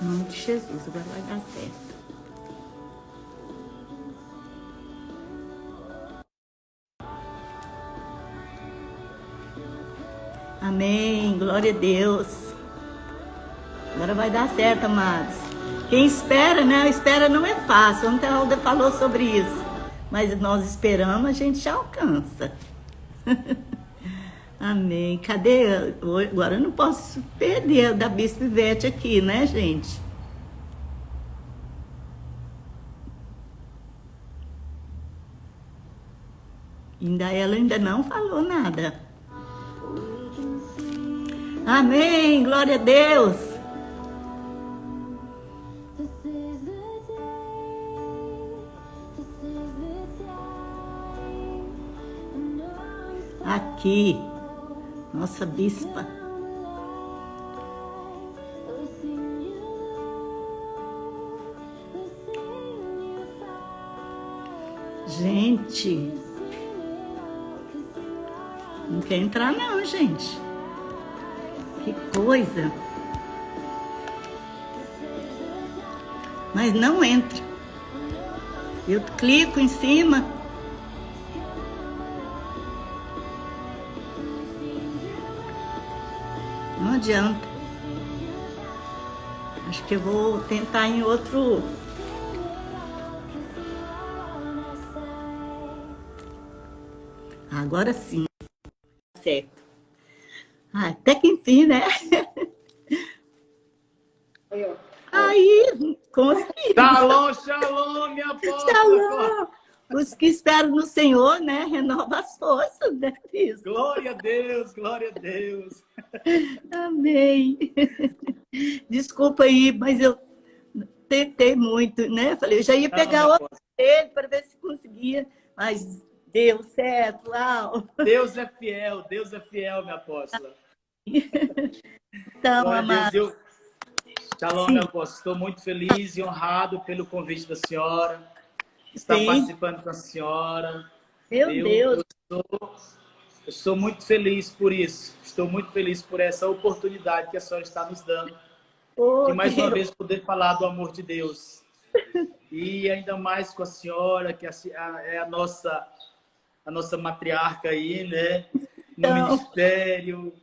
Em nome de Jesus, agora vai dar certo. Amém, glória a Deus. Agora vai dar certo, amados. Quem espera, né? Espera não é fácil. Ontem a Alda falou sobre isso. Mas nós esperamos, a gente já alcança. Amém. Cadê? Agora eu não posso perder da Bispo Ivete aqui, né, gente? Ela ainda não falou nada. Amém, glória a Deus. Aqui, nossa bispa. Gente, não quer entrar não, gente. Que coisa. Mas não entra. Eu clico em cima. Não adianta. Acho que eu vou tentar em outro. Agora sim. Certo. Até que enfim, né? Aí, consegui. Shalom, shalom, minha apóstola. Shalom. Os que esperam no Senhor, né? Renova as forças, né? Isso. Glória a Deus, glória a Deus. Amém. Desculpa aí, mas eu tentei muito, né? Falei, eu já ia pegar outro dele para ver se conseguia, mas deu certo. Uau. Deus é fiel, minha apóstola. Então, amado. Shalom, minha apóstola. Estou muito feliz e honrado pelo convite da senhora. Estar participando com a senhora. Meu Deus. Eu sou muito feliz por isso. Estou muito feliz por essa oportunidade que a senhora está nos dando. De mais uma vez poder falar do amor de Deus. E ainda mais com a senhora, que é a nossa matriarca aí, né? No ministério.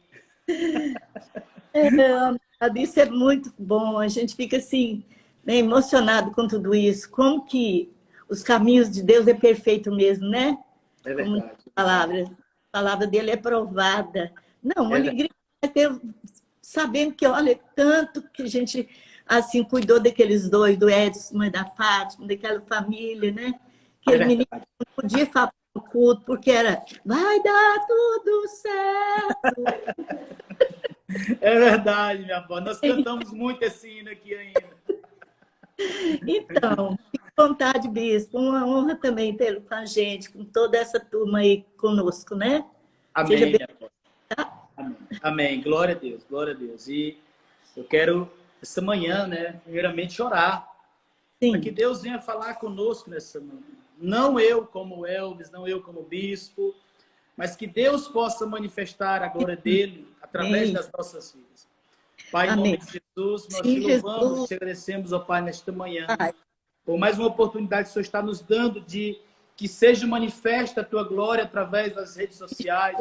Isso é muito bom. A gente fica assim, né, emocionado com tudo isso. Como que os caminhos de Deus é perfeito mesmo, né? É verdade. A palavra dele é provada. Não, uma alegria é ter, sabendo que, olha, tanto que a gente assim cuidou daqueles dois, do Edson e da Fátima, daquela família, né? Aquele menino não podia falar no culto, porque era, vai dar tudo certo. É verdade, minha avó. Nós cantamos muito esse hino aqui ainda. Então, fique à vontade, bispo. Uma honra também tê-lo com a gente, com toda essa turma aí conosco, né? Amém, Seja bem... minha avó. Amém. Amém. Glória a Deus, glória a Deus. E eu quero, essa manhã, né, primeiramente orar. Para que Deus venha falar conosco nessa manhã. Não eu como Elvis, não eu como bispo, mas que Deus possa manifestar a glória dele através das nossas vidas. Pai, em nome de Jesus, nós te louvamos, te agradecemos, ó Pai, nesta manhã. Por mais uma oportunidade que o Senhor está nos dando de que seja manifesta a tua glória através das redes sociais,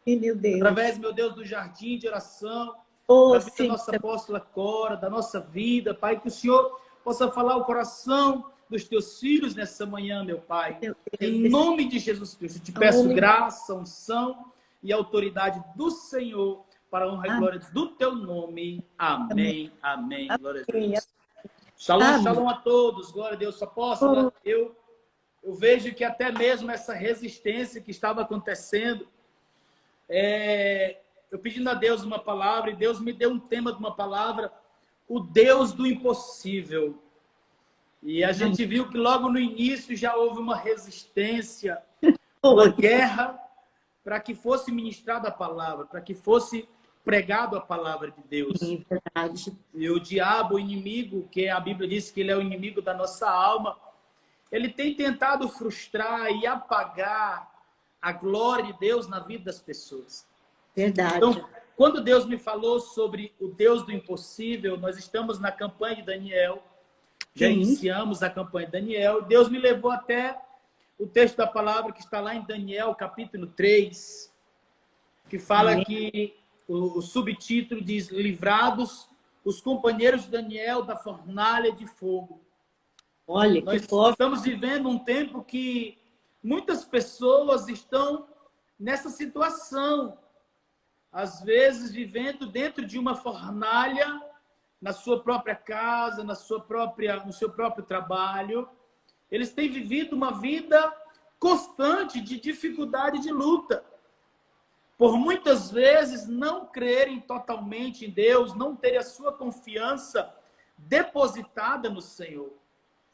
meu Deus. Através, meu Deus, do jardim de oração, da vida da nossa apóstola Cora, da nossa vida, Pai, que o Senhor possa falar o coração dos teus filhos nessa manhã, meu Pai. Em nome de Jesus Cristo, eu te peço graça, unção e autoridade do Senhor para a honra e glória do teu nome. Amém, amém. Glória a Deus. Shalom, shalom a todos. Glória a Deus. Apóstola, eu vejo que até mesmo essa resistência que estava acontecendo, eu pedindo a Deus uma palavra, e Deus me deu um tema de uma palavra, o Deus do impossível. E a gente viu que logo no início já houve uma resistência, uma guerra, para que fosse ministrada a palavra, para que fosse pregado a palavra de Deus. Sim, verdade. E o diabo, o inimigo, que a Bíblia diz que ele é o inimigo da nossa alma, ele tem tentado frustrar e apagar a glória de Deus na vida das pessoas. Verdade. Então, quando Deus me falou sobre o Deus do impossível, nós estamos na campanha de Daniel, já iniciamos a campanha de Daniel, Deus me levou até o texto da palavra que está lá em Daniel, capítulo 3, que fala que o subtítulo diz: livrados os companheiros de Daniel da fornalha de fogo. Olha, nós que forte. Estamos vivendo um tempo que muitas pessoas estão nessa situação, às vezes vivendo dentro de uma fornalha, na sua própria casa, no seu próprio trabalho. Eles têm vivido uma vida constante de dificuldade e de luta. Por muitas vezes não crerem totalmente em Deus, não terem a sua confiança depositada no Senhor.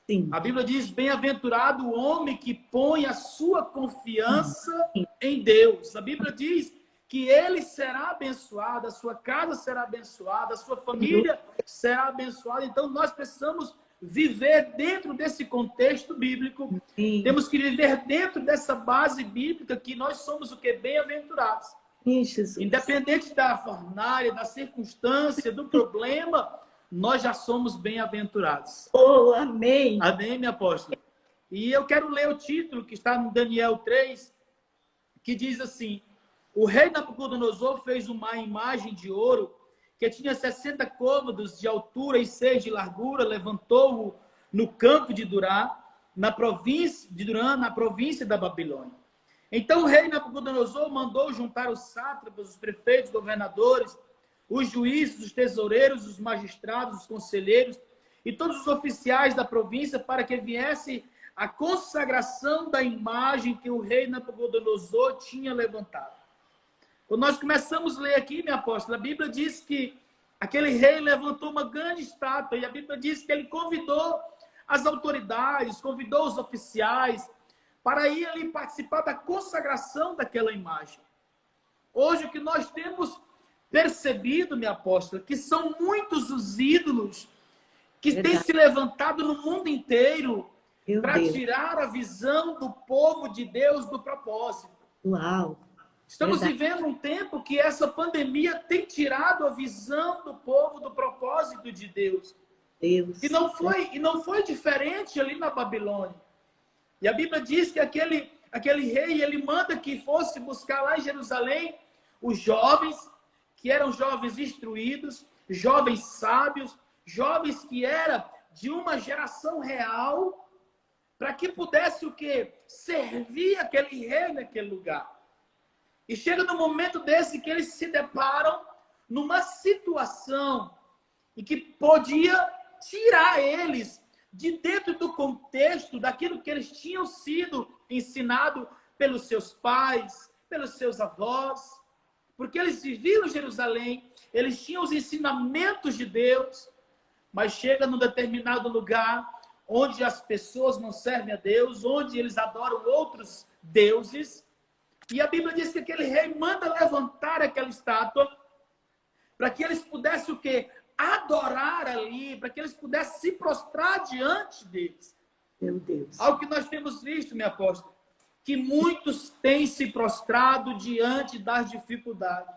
Sim. A Bíblia diz: bem-aventurado o homem que põe a sua confiança em Deus. A Bíblia diz que ele será abençoado, a sua casa será abençoada, a sua família será abençoada. Então, nós precisamos viver dentro desse contexto bíblico. Sim. Temos que viver dentro dessa base bíblica que nós somos o que? Bem-aventurados. Independente da fornalha, da circunstância, do problema, nós já somos bem-aventurados. Oh, amém. Amém, minha apóstola. E eu quero ler o título que está no Daniel 3, que diz assim: o rei Nabucodonosor fez uma imagem de ouro que tinha 60 côvados de altura e 6 de largura, levantou-o no campo de Durá, na província da Babilônia. Então o rei Nabucodonosor mandou juntar os sátrapas, os prefeitos, governadores, os juízes, os tesoureiros, os magistrados, os conselheiros e todos os oficiais da província para que viesse a consagração da imagem que o rei Nabucodonosor tinha levantado. Quando nós começamos a ler aqui, minha apóstola, a Bíblia diz que aquele rei levantou uma grande estátua, e a Bíblia diz que ele convidou as autoridades, convidou os oficiais para ir ali participar da consagração daquela imagem. Hoje o que nós temos percebido, minha apóstola, que são muitos os ídolos que têm se levantado no mundo inteiro para tirar a visão do povo de Deus do propósito. Uau! Estamos vivendo um tempo que essa pandemia tem tirado a visão do povo do propósito de Deus. E não foi diferente ali na Babilônia. E a Bíblia diz que aquele rei, ele manda que fosse buscar lá em Jerusalém os jovens, que eram jovens instruídos, jovens sábios, jovens que eram de uma geração real, para que pudesse o quê? Servir aquele rei naquele lugar. E chega no momento desse que eles se deparam numa situação em que podia tirar eles de dentro do contexto daquilo que eles tinham sido ensinados pelos seus pais, pelos seus avós, porque eles viviam em Jerusalém, eles tinham os ensinamentos de Deus, mas chega num determinado lugar onde as pessoas não servem a Deus, onde eles adoram outros deuses. E a Bíblia diz que aquele rei manda levantar aquela estátua para que eles pudessem o quê? Adorar ali, para que eles pudessem se prostrar diante deles. Meu Deus. Algo que nós temos visto, minha apóstola, que muitos têm se prostrado diante das dificuldades.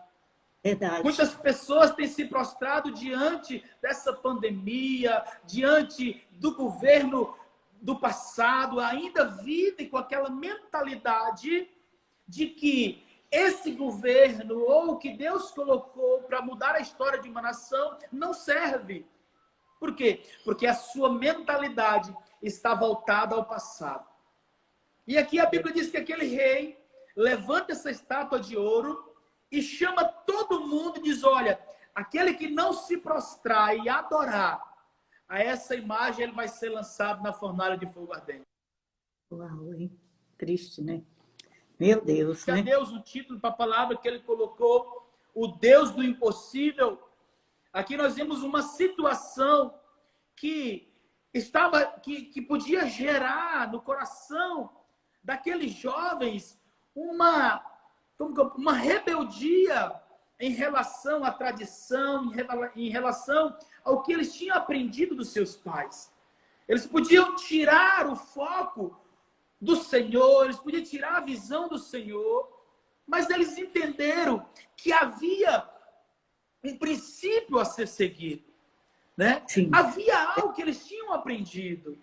Verdade. Muitas pessoas têm se prostrado diante dessa pandemia, diante do governo do passado, ainda vivem com aquela mentalidade de que esse governo ou o que Deus colocou para mudar a história de uma nação não serve. Por quê? Porque a sua mentalidade está voltada ao passado. E aqui a Bíblia diz que aquele rei levanta essa estátua de ouro e chama todo mundo e diz: olha, aquele que não se prostrar e adorar a essa imagem, ele vai ser lançado na fornalha de fogo ardente. Uau, hein? Triste, né? Meu Deus, né? Deus, o título para a palavra que ele colocou, o Deus do impossível. Aqui nós vemos uma situação que podia gerar no coração daqueles jovens uma rebeldia em relação à tradição, em relação ao que eles tinham aprendido dos seus pais. Eles podiam tirar o foco do Senhor, eles podiam tirar a visão do Senhor, mas eles entenderam que havia um princípio a ser seguido, né? Sim. Havia algo que eles tinham aprendido.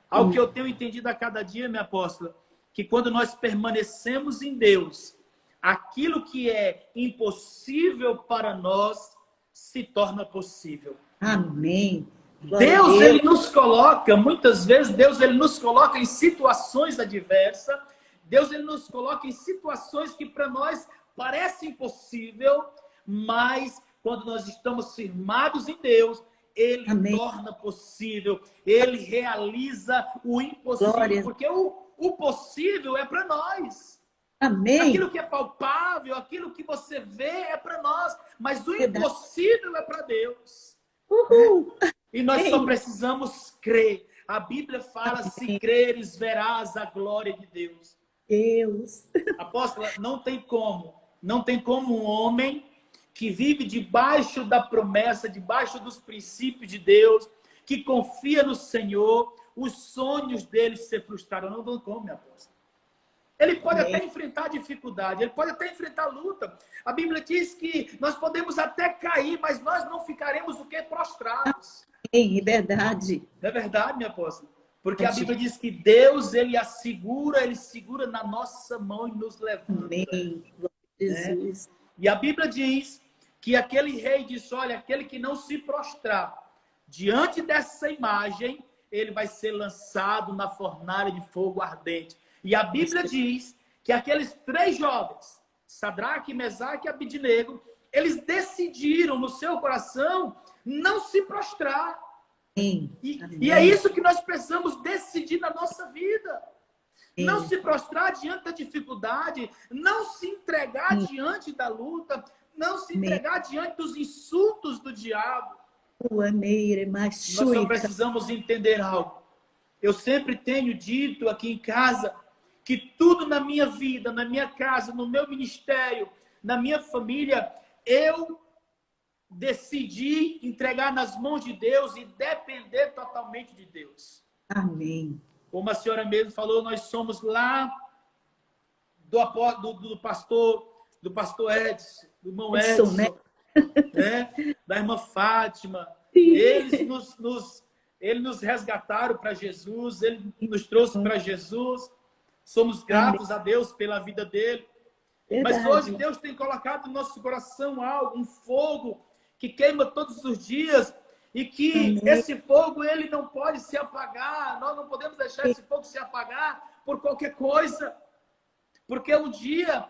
Algo que eu tenho entendido a cada dia, minha apóstola, que quando nós permanecemos em Deus, aquilo que é impossível para nós se torna possível. Amém. Deus, ele nos coloca, muitas vezes, Deus, ele nos coloca em situações adversas. Deus, ele nos coloca em situações que para nós parece impossível, mas quando nós estamos firmados em Deus, ele Amém. torna possível, ele realiza o impossível, Glória. porque o possível é para nós. Amém. Aquilo que é palpável, aquilo que você vê é para nós, mas o impossível é para Deus. Uhul. E nós só precisamos crer. A Bíblia fala, se creres, verás a glória de Deus. Deus. Apóstola, não tem como um homem que vive debaixo da promessa, debaixo dos princípios de Deus, que confia no Senhor, os sonhos dele se frustraram. Não tem como, minha apóstola. Ele pode até enfrentar dificuldade, ele pode até enfrentar luta. A Bíblia diz que nós podemos até cair, mas nós não ficaremos o quê? Prostrados. É verdade. Não é verdade, minha apóstola? Porque a Bíblia diz que Deus, ele segura na nossa mão e nos levanta. Amém. Jesus. E a Bíblia diz que aquele rei disse, olha, aquele que não se prostrar diante dessa imagem, ele vai ser lançado na fornalha de fogo ardente. E a Bíblia diz que aqueles 3 jovens, Sadraque, Mesaque e Abidnego, eles decidiram no seu coração não se prostrar. E é isso que nós precisamos decidir na nossa vida. Não se prostrar diante da dificuldade, não se entregar diante da luta, não se entregar diante dos insultos do diabo. Nós só precisamos entender algo. Eu sempre tenho dito aqui em casa que tudo na minha vida, na minha casa, no meu ministério, na minha família, eu decidi entregar nas mãos de Deus e depender totalmente de Deus. Amém. Como a senhora mesmo falou, nós somos lá do pastor Edson, do irmão Edson, né? Da irmã Fátima. Eles nos resgataram para Jesus, ele nos trouxe para Jesus. Somos gratos a Deus pela vida dele. Verdade. Mas hoje Deus tem colocado no nosso coração algo, um fogo que queima todos os dias e que esse fogo ele não pode se apagar. Nós não podemos deixar esse fogo se apagar por qualquer coisa. Porque um dia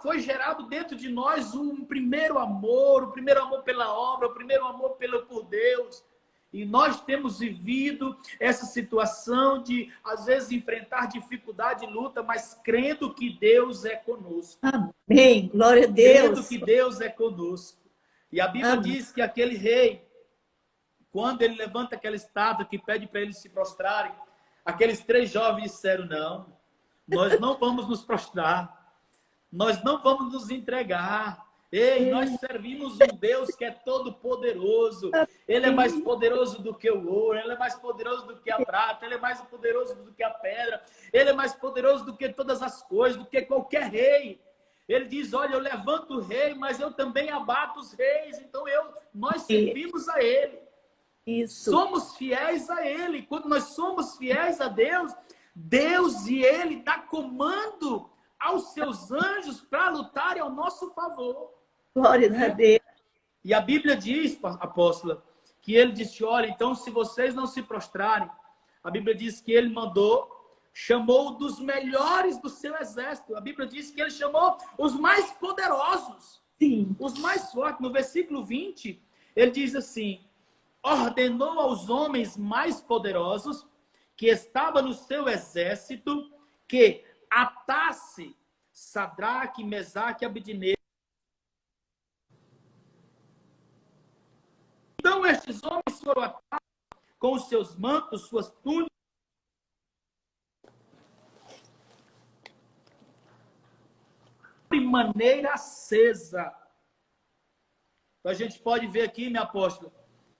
foi gerado dentro de nós um primeiro amor, o primeiro amor pela obra, o primeiro amor por Deus. E nós temos vivido essa situação de, às vezes, enfrentar dificuldade e luta, mas crendo que Deus é conosco. Amém. Glória a Deus. Crendo que Deus é conosco. E a Bíblia diz que aquele rei, quando ele levanta aquela estátua que pede para eles se prostrarem, aqueles 3 jovens disseram, não, nós não vamos nos prostrar, nós não vamos nos entregar. Ei, nós servimos um Deus que é todo poderoso. Ele é mais poderoso do que o ouro, ele é mais poderoso do que a prata, ele é mais poderoso do que a pedra, ele é mais poderoso do que todas as coisas, do que qualquer rei. Ele diz, olha, eu levanto o rei, mas eu também abato os reis, então nós servimos a ele. Isso. Somos fiéis a ele. Quando nós somos fiéis a Deus, Deus e ele dá comando aos seus anjos para lutarem ao nosso favor. Glória a Deus. E a Bíblia diz, apóstola, que ele disse, olha, então se vocês não se prostrarem, a Bíblia diz que ele chamou dos melhores do seu exército. A Bíblia diz que ele chamou os mais poderosos, os mais fortes. No versículo 20, ele diz assim, ordenou aos homens mais poderosos que estavam no seu exército que atasse Sadraque, Mesaque e Abidnego. Então estes homens foram atados com os seus mantos, suas túnicas, de maneira acesa. Então a gente pode ver aqui, minha apóstola,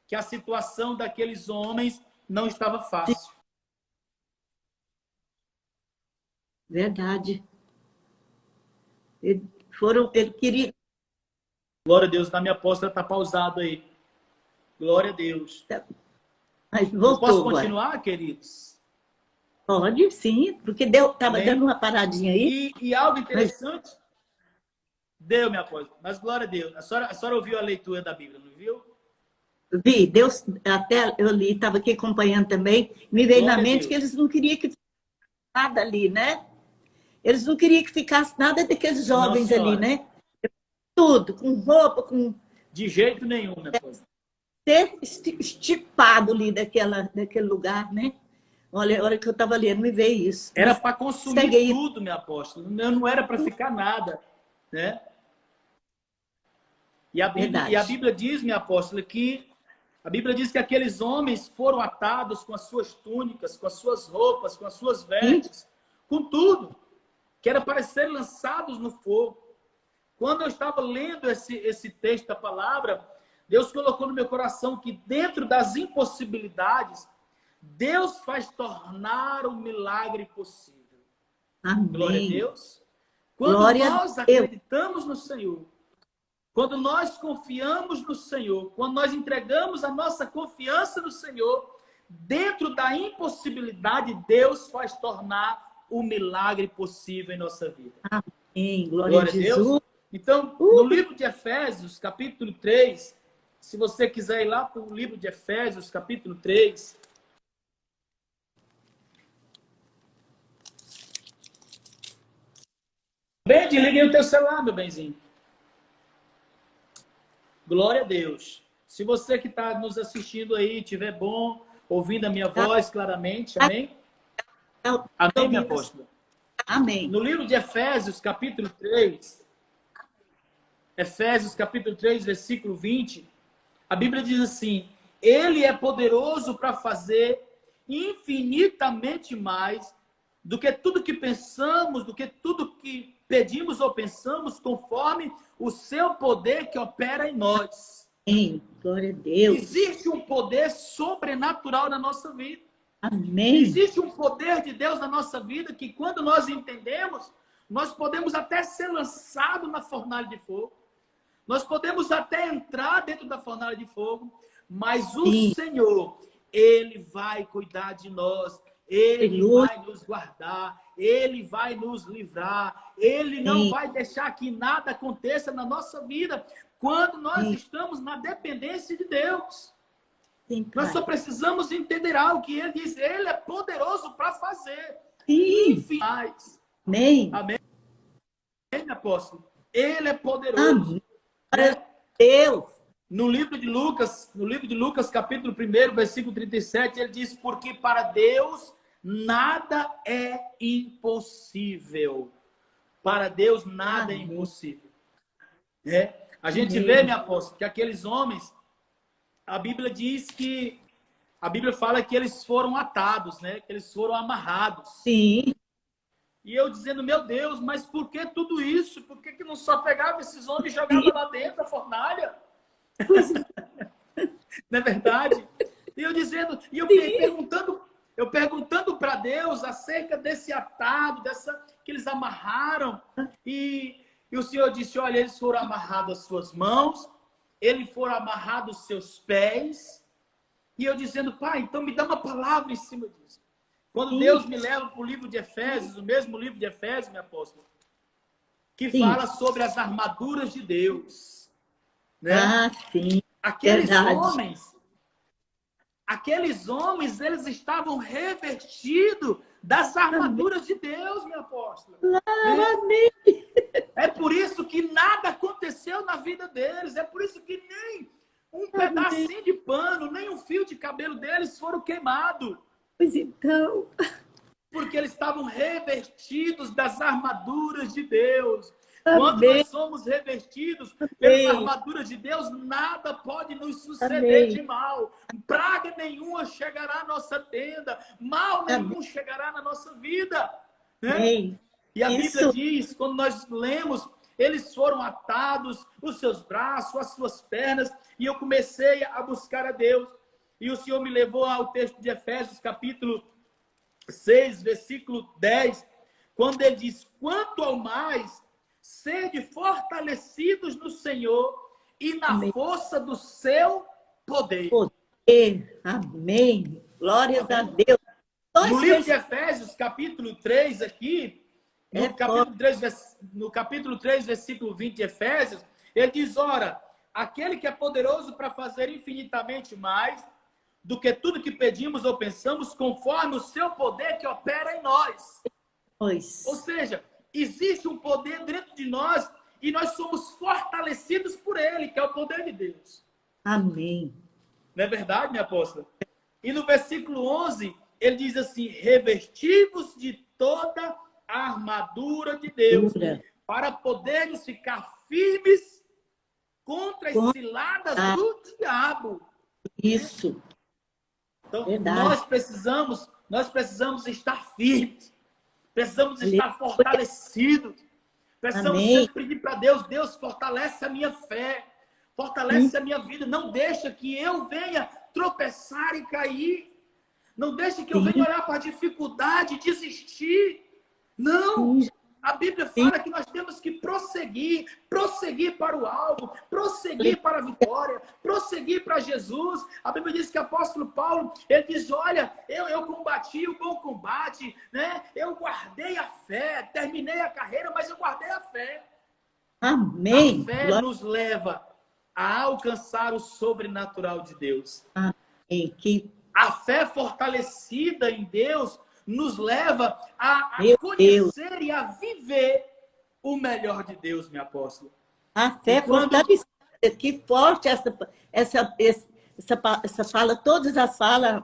que a situação daqueles homens não estava fácil. Verdade. Ele queria Glória a Deus, na minha apóstola está pausado aí. Glória a Deus. Mas Eu voltou posso agora. continuar, queridos? Pode, sim, porque estava Amém? dando uma paradinha aí. E algo Mas interessante, deu, minha apóstola, mas glória a Deus. A senhora ouviu a leitura da Bíblia, não viu? vi, Deus, até eu li, estava aqui acompanhando também, me veio na Glória a mente que Deus. eles não queriam que ficasse nada ali, né? Eles não queriam que ficasse nada daqueles Não, jovens ali, senhora. né? Tudo, com roupa, com De jeito nenhum, minha apóstola. ser estipado ali daquele lugar, né? Olha, a hora que eu estava lendo, me veio isso. Era Mas para segue consumir aí. tudo, minha apóstola. Não era para ficar nada, né? E a Verdade. Bíblia diz, minha apóstola, que a Bíblia diz que aqueles homens foram atados com as suas túnicas, com as suas roupas, com as suas Sim, vestes, com tudo, que era para serem lançados no fogo. Quando eu estava lendo esse texto da palavra, Deus colocou no meu coração que dentro das impossibilidades, Deus faz tornar o milagre possível. Glória a amém. Deus. Quando Glória a nós Deus. acreditamos no Senhor, quando nós confiamos no Senhor, quando nós entregamos a nossa confiança no Senhor, dentro da impossibilidade, Deus faz tornar o milagre possível em nossa vida. Amém. Glória a Glória a Deus. Jesus. Então, no livro de Efésios, capítulo 3, se você quiser ir lá para o livro de Efésios, capítulo 3. Bem, desliguei o teu celular, meu benzinho. Glória a Deus. Se você que está nos assistindo aí tiver bom, ouvindo a minha voz claramente, amém? Amém, minha apóstola? Amém. No livro de Efésios, capítulo 3, Efésios, capítulo 3, versículo 20, a Bíblia diz assim: Ele é poderoso para fazer infinitamente mais do que tudo que pensamos, do que tudo que pedimos ou pensamos, conforme o seu poder que opera em nós. Amém. Glória a Deus. Existe um poder sobrenatural na nossa vida. Amém. Existe um poder de Deus na nossa vida que, quando nós entendemos, nós podemos até ser lançados na fornalha de fogo. Nós podemos até entrar dentro da fornalha de fogo, mas o Sim. Senhor, Ele vai cuidar de nós, Ele vai nos guardar, Ele vai nos livrar, Ele não Sim. vai deixar que nada aconteça na nossa vida quando nós Sim. estamos na dependência de Deus. Sim, Nós só Pai. precisamos entender algo que Ele diz, Ele é poderoso para fazer. Sim. Enfim, Amém. amém, apóstolo? Ele é poderoso. Amém. Glória a Deus. No livro de Lucas, capítulo 1, versículo 37, ele diz: porque para Deus nada é impossível. Para Deus nada é impossível. A gente vê, minha apóstolo, que aqueles homens, a Bíblia diz que, a Bíblia fala que eles foram atados, né? Que eles foram amarrados. Sim. E eu dizendo, meu Deus, mas por que tudo isso? Por que não só pegava esses homens e jogava lá dentro da fornalha? Não é verdade? E eu dizendo, e eu perguntando para Deus acerca desse atado, que eles amarraram. E o Senhor disse, olha, eles foram amarrados as suas mãos, eles foram amarrados os seus pés. E eu dizendo, pai, então me dá uma palavra em cima disso. Quando Deus me leva para o livro de Efésios, o mesmo livro de Efésios, meu apóstolo, que fala sobre as armaduras de Deus. Né? Ah, sim. Aqueles Verdade. homens, eles estavam revestidos das armaduras de Deus, meu apóstolo. Amém. É por isso que nada aconteceu na vida deles. É por isso que nem um pedacinho de pano, nem um fio de cabelo deles foram queimados. Pois então. Porque eles estavam revestidos das armaduras de Deus. Amém. Quando nós somos revestidos pelas armaduras de Deus, nada pode nos suceder de mal. Praga nenhuma chegará à nossa tenda. Mal nenhum chegará na nossa vida. Né? E a Bíblia diz, quando nós lemos, eles foram atados, os seus braços, as suas pernas. E eu comecei a buscar a Deus. E o Senhor me levou ao texto de Efésios, capítulo 6, versículo 10, quando ele diz, quanto ao mais, sede fortalecidos no Senhor e na Amém. força do seu poder. Amém. Glórias Tá a vendo? Deus. No livro de Efésios, capítulo 3, aqui, no capítulo 3, versículo 20 de Efésios, ele diz, ora, aquele que é poderoso para fazer infinitamente mais do que tudo que pedimos ou pensamos, conforme o seu poder que opera em nós. Ou seja, existe um poder dentro de nós e nós somos fortalecidos por ele, que é o poder de Deus. Amém. Não é verdade, minha apóstola? E no versículo 11, ele diz assim, revestivos de toda a armadura de Deus, para podermos ficar firmes contra as ciladas do diabo. Isso. Então, Verdade. nós precisamos estar firmes, precisamos estar fortalecidos, precisamos sempre pedir para Deus, Deus, fortalece a minha fé, fortalece a minha vida, não deixa que eu venha tropeçar e cair, não deixa que eu venha olhar para a dificuldade e desistir. Não! A Bíblia fala que nós temos que prosseguir para o alvo, prosseguir para a vitória, prosseguir para Jesus. A Bíblia diz que o apóstolo Paulo, ele diz, olha, eu combati o bom combate, né? Eu guardei a fé, terminei a carreira, mas eu guardei a fé. Amém. A fé nos leva a alcançar o sobrenatural de Deus. Amém. A fé fortalecida em Deus nos leva a conhecer e a viver o melhor de Deus, minha apóstola. A fé fortalecida. Que forte essa fala, todas as falas,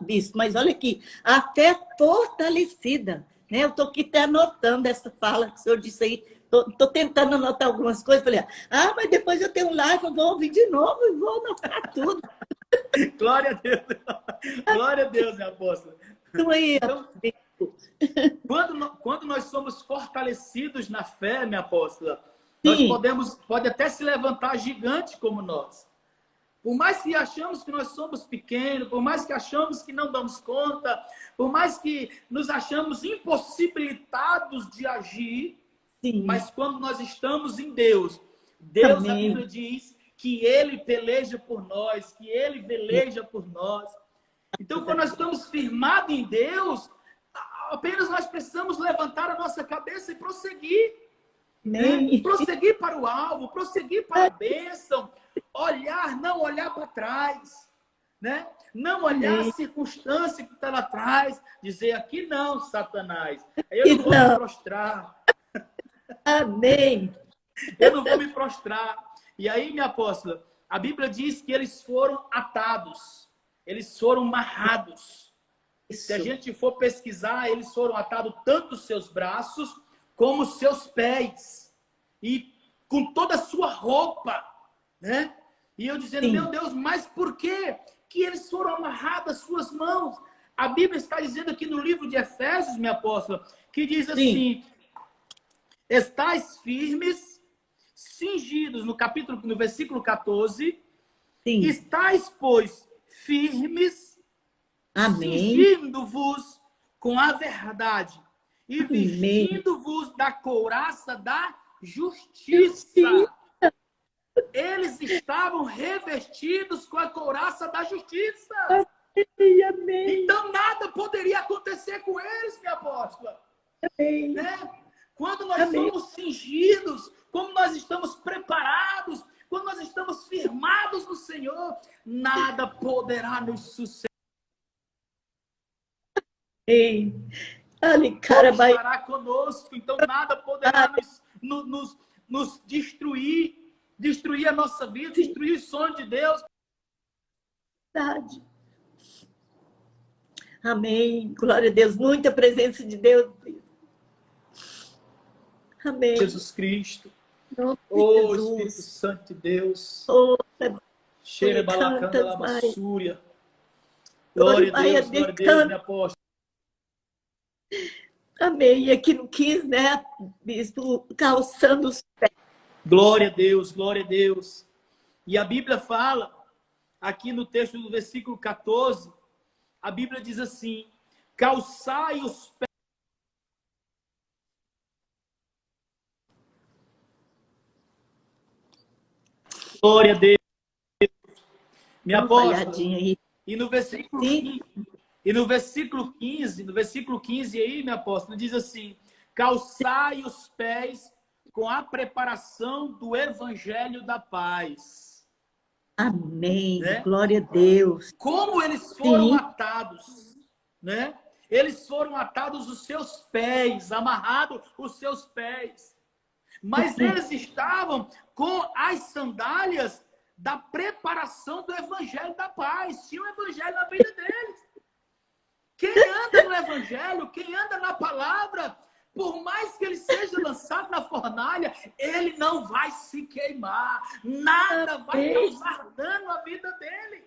bispo, mas olha aqui, a fé fortalecida. Né? Eu estou aqui até anotando essa fala que o senhor disse aí. Estou tentando anotar algumas coisas. Falei, mas depois eu tenho um live, eu vou ouvir de novo e vou anotar tudo. Glória a Deus. Glória a Deus, minha apóstola. Então, quando nós somos fortalecidos na fé, minha apóstola, nós pode até se levantar gigante como nós. Por mais que achamos que nós somos pequenos, por mais que achamos que não damos conta, por mais que nos achamos impossibilitados de agir, mas quando nós estamos em Deus, a Bíblia diz que Ele peleja por nós, que Ele veleja por nós. Então, quando nós estamos firmados em Deus, apenas nós precisamos levantar a nossa cabeça e prosseguir. Né? Prosseguir para o alvo, prosseguir para a bênção. Não olhar para trás. Né? Não olhar a circunstância que está lá atrás. Dizer, aqui não, Satanás. Eu não vou me prostrar. Amém. Eu não vou me prostrar. E aí, minha apóstola, a Bíblia diz que eles foram atados. Eles foram amarrados. Se a gente for pesquisar, eles foram atados tanto os seus braços como os seus pés. E com toda a sua roupa. Né? E eu dizendo, meu Deus, mas por que eles foram amarrados às suas mãos? A Bíblia está dizendo aqui no livro de Efésios, minha apóstola, que diz assim, estais firmes, cingidos, no versículo 14, estais, pois, firmes, cingindo-vos com a verdade e vestindo-vos da couraça da justiça. Eles estavam revestidos com a couraça da justiça. Amém. Então nada poderia acontecer com eles, minha apóstola. Né? Quando nós somos cingidos, como nós estamos preparados, quando nós estamos firmados no Senhor, nada poderá nos suceder. Ali, cara, Deus estará conosco, então nada poderá nos destruir a nossa vida, destruir o sonho de Deus. Verdade. Amém. Glória a Deus. Muita presença de Deus. Amém. Jesus Cristo. Oh, Espírito Santo de Deus. Cheira balacanda la bassúria. Glória a Deus, minha apóstola. Amém. E aqui no 15, né, bispo, calçando os pés. Glória a Deus, glória a Deus. E a Bíblia fala, aqui no texto do versículo 14, a Bíblia diz assim, calçai os pés. Glória a Deus. Minha Dá uma apóstola. olhadinha aí. E no versículo 15, no versículo 15 aí, minha apóstola, diz assim: calçai os pés com a preparação do evangelho da paz. Amém. Né? Glória a Deus. Como eles foram Sim. atados, né? Eles foram atados os seus pés, amarrados os seus pés. Mas eles estavam com as sandálias da preparação do evangelho da paz. Tinha o evangelho na vida deles. Quem anda no evangelho, quem anda na palavra, por mais que ele seja lançado na fornalha, ele não vai se queimar. Nada vai causar dano à vida dele.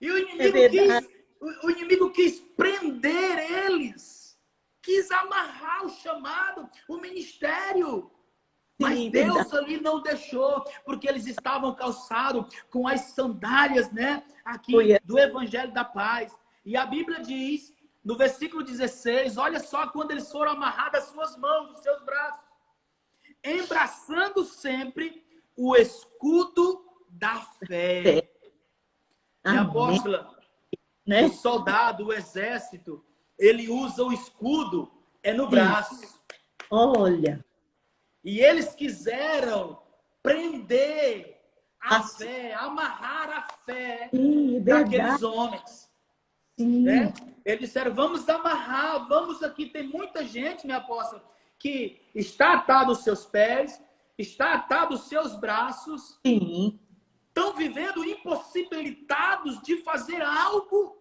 E o inimigo quis prender eles, quis amarrar o chamado, o ministério. Mas Sim, Deus verdade. ali não deixou, porque eles estavam calçados com as sandálias, né, aqui do Evangelho da Paz. E a Bíblia diz, no versículo 16, olha só quando eles foram amarrados as suas mãos, os seus braços, embraçando sempre o escudo da fé. Minha apóstola, né? o soldado, o exército, ele usa o escudo, no braço. Olha. E eles quiseram prender a fé, amarrar a fé daqueles homens. Né? Eles disseram, vamos amarrar, vamos aqui. Tem muita gente, minha apóstola, que está atado os seus pés, está atado os seus braços. Sim. Estão vivendo impossibilitados de fazer algo,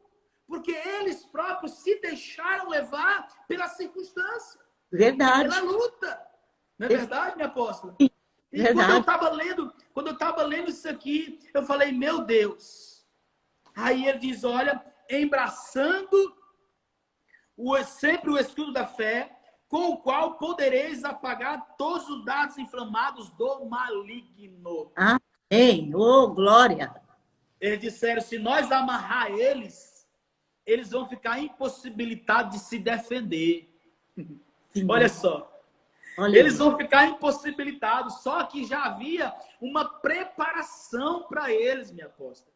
porque eles próprios se deixaram levar pela circunstância. Verdade. Pela luta. Não é verdade, minha apóstola? E verdade. Quando eu estava lendo isso aqui, eu falei, meu Deus. Aí ele diz, olha, embraçando sempre o escudo da fé, com o qual podereis apagar todos os dardos inflamados do maligno. Amém. Oh, glória. Eles disseram, se nós amarrar eles, eles vão ficar impossibilitados de se defender. Sim. Olha só. Eles vão ficar impossibilitados. Só que já havia uma preparação para eles, minha apóstola.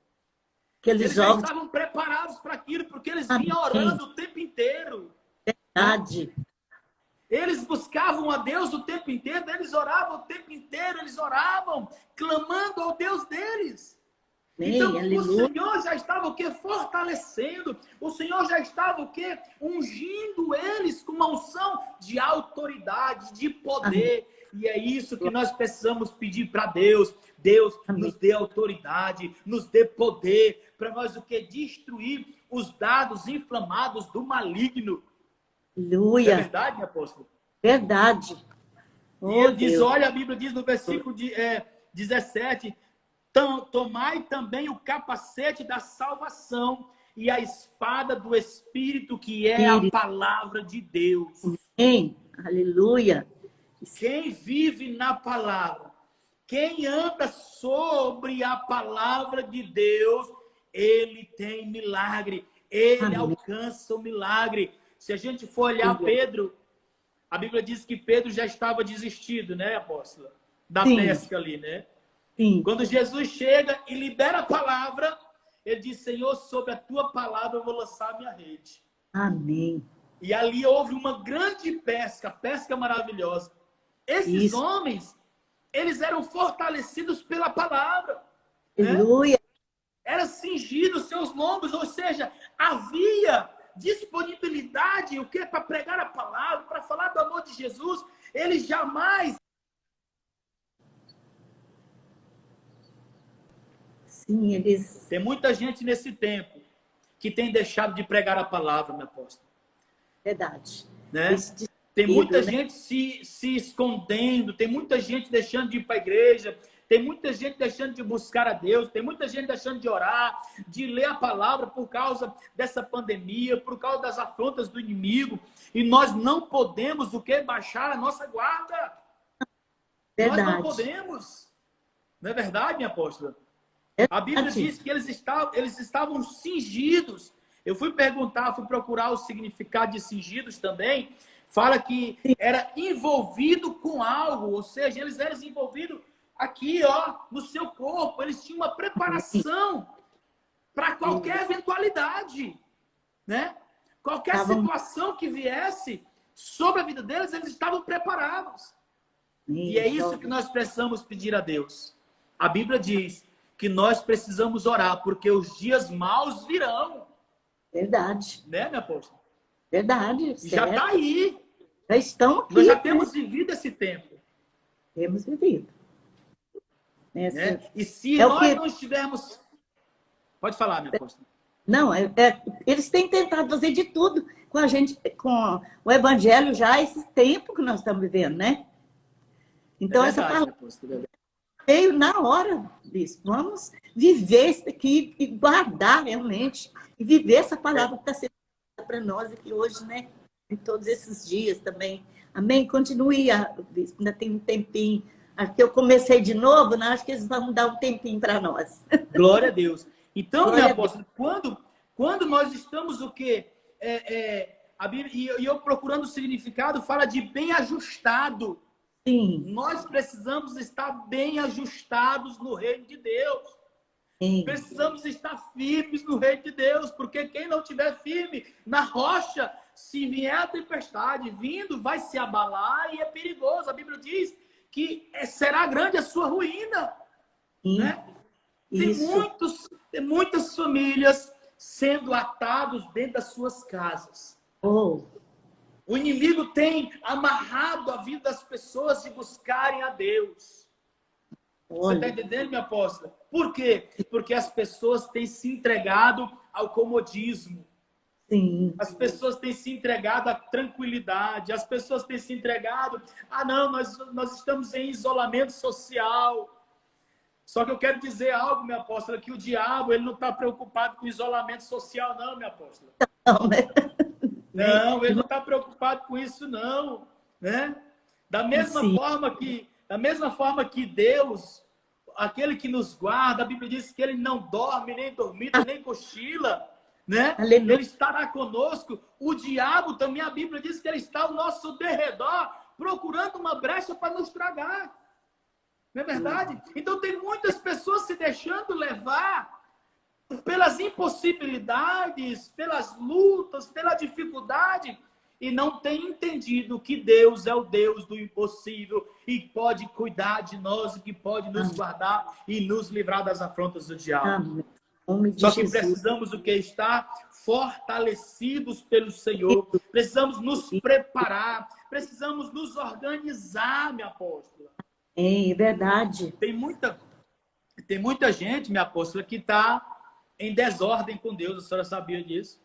Eles já estavam preparados para aquilo, porque eles vinham orando o tempo inteiro. Verdade. Eles buscavam a Deus o tempo inteiro, eles oravam o tempo inteiro, eles oravam, clamando ao Deus deles. Então, aleluia. O Senhor já estava o quê? Fortalecendo. O Senhor já estava o quê? Ungindo eles com uma unção de autoridade, de poder. Amém. E é isso que nós precisamos pedir para Deus. Deus nos dê autoridade, nos dê poder, para nós o quê? Destruir os dardos inflamados do maligno. Aleluia. É verdade, minha apóstola? Verdade. E ele diz, olha, a Bíblia diz no versículo 17... tomai também o capacete da salvação e a espada do Espírito, que é a palavra de Deus. Amém. Aleluia. Quem vive na palavra, quem anda sobre a palavra de Deus, ele tem milagre, ele alcança o milagre. Se a gente for olhar Pedro, a Bíblia diz que Pedro já estava desistido, né, apóstola? Da pesca ali, né? Sim. Quando Jesus chega e libera a palavra, ele diz, Senhor, sobre a tua palavra eu vou lançar a minha rede. Amém. E ali houve uma grande pesca maravilhosa. Esses homens, eles eram fortalecidos pela palavra. Aleluia. Né? Era cingido os seus lombos, ou seja, havia disponibilidade, o que? Para pregar a palavra, para falar do amor de Jesus. Eles jamais... Sim, eles... Tem muita gente nesse tempo que tem deixado de pregar a palavra, minha apóstola. Verdade. Né? Tem muita gente se escondendo, tem muita gente deixando de ir para a igreja, tem muita gente deixando de buscar a Deus, tem muita gente deixando de orar, de ler a palavra por causa dessa pandemia, por causa das afrontas do inimigo. E nós não podemos o quê? Baixar a nossa guarda. Verdade. Nós não podemos. Não é verdade, minha apóstola? A Bíblia diz que eles estavam cingidos. Eu fui procurar o significado de cingidos também. Fala que era envolvido com algo, ou seja, eles eram envolvidos aqui, ó, no seu corpo. Eles tinham uma preparação para qualquer eventualidade, né? Qualquer situação que viesse sobre a vida deles, eles estavam preparados. E é isso que nós precisamos pedir a Deus. A Bíblia diz que nós precisamos orar, porque os dias maus virão. Verdade. Né, minha apóstola? Verdade. Já está aí. Já estão aqui. Nós já temos vivido esse tempo. Temos vivido. Né? E se nós não estivermos... Pode falar, minha apóstola. Não, eles têm tentado fazer de tudo com a gente, com o evangelho já, esse tempo que nós estamos vivendo, né? Então, verdade, essa palavra veio na hora, bispo. Vamos viver isso aqui e guardar realmente. E viver essa palavra que está sendo para nós aqui hoje, né? Em todos esses dias também. Amém? Continue, bispo. Ainda tem um tempinho. Aqui eu comecei de novo, né? Acho que eles vão dar um tempinho para nós. Glória a Deus. Então, Glória minha apóstola, quando nós estamos o quê? A Bíblia, e eu procurando o significado, fala de bem ajustado. Sim. Nós precisamos estar bem ajustados no reino de Deus. Sim. Precisamos estar firmes no reino de Deus, porque quem não estiver firme na rocha, se vier a tempestade vindo, vai se abalar e é perigoso. A Bíblia diz que será grande a sua ruína. Né? Tem muitas famílias sendo atados dentro das suas casas. O inimigo tem amarrado a vida das pessoas de buscarem a Deus. Você está entendendo, minha apóstola? Por quê? Porque as pessoas têm se entregado ao comodismo. Sim. As pessoas têm se entregado à tranquilidade. As pessoas têm se entregado... não, nós estamos em isolamento social. Só que eu quero dizer algo, minha apóstola, que o diabo ele não está preocupado com isolamento social, não, minha apóstola. Não, né? Não, ele não está preocupado com isso, não. Né? Da mesma forma que Deus, aquele que nos guarda, a Bíblia diz que ele não dorme, nem dormita, nem cochila. Né? Ele estará conosco. O diabo também, a Bíblia diz que ele está ao nosso derredor, procurando uma brecha para nos tragar. Não é verdade? Então tem muitas pessoas se deixando levar pelas impossibilidades, pelas lutas, pela dificuldade, e não tem entendido que Deus é o Deus do impossível e pode cuidar de nós, e que pode nos guardar e nos livrar das afrontas do diabo. Só que precisamos o que? Estar fortalecidos pelo Senhor. Precisamos nos preparar. Precisamos nos organizar, minha apóstola. É verdade. Tem muita gente, minha apóstola, que está em desordem com Deus. A senhora sabia disso?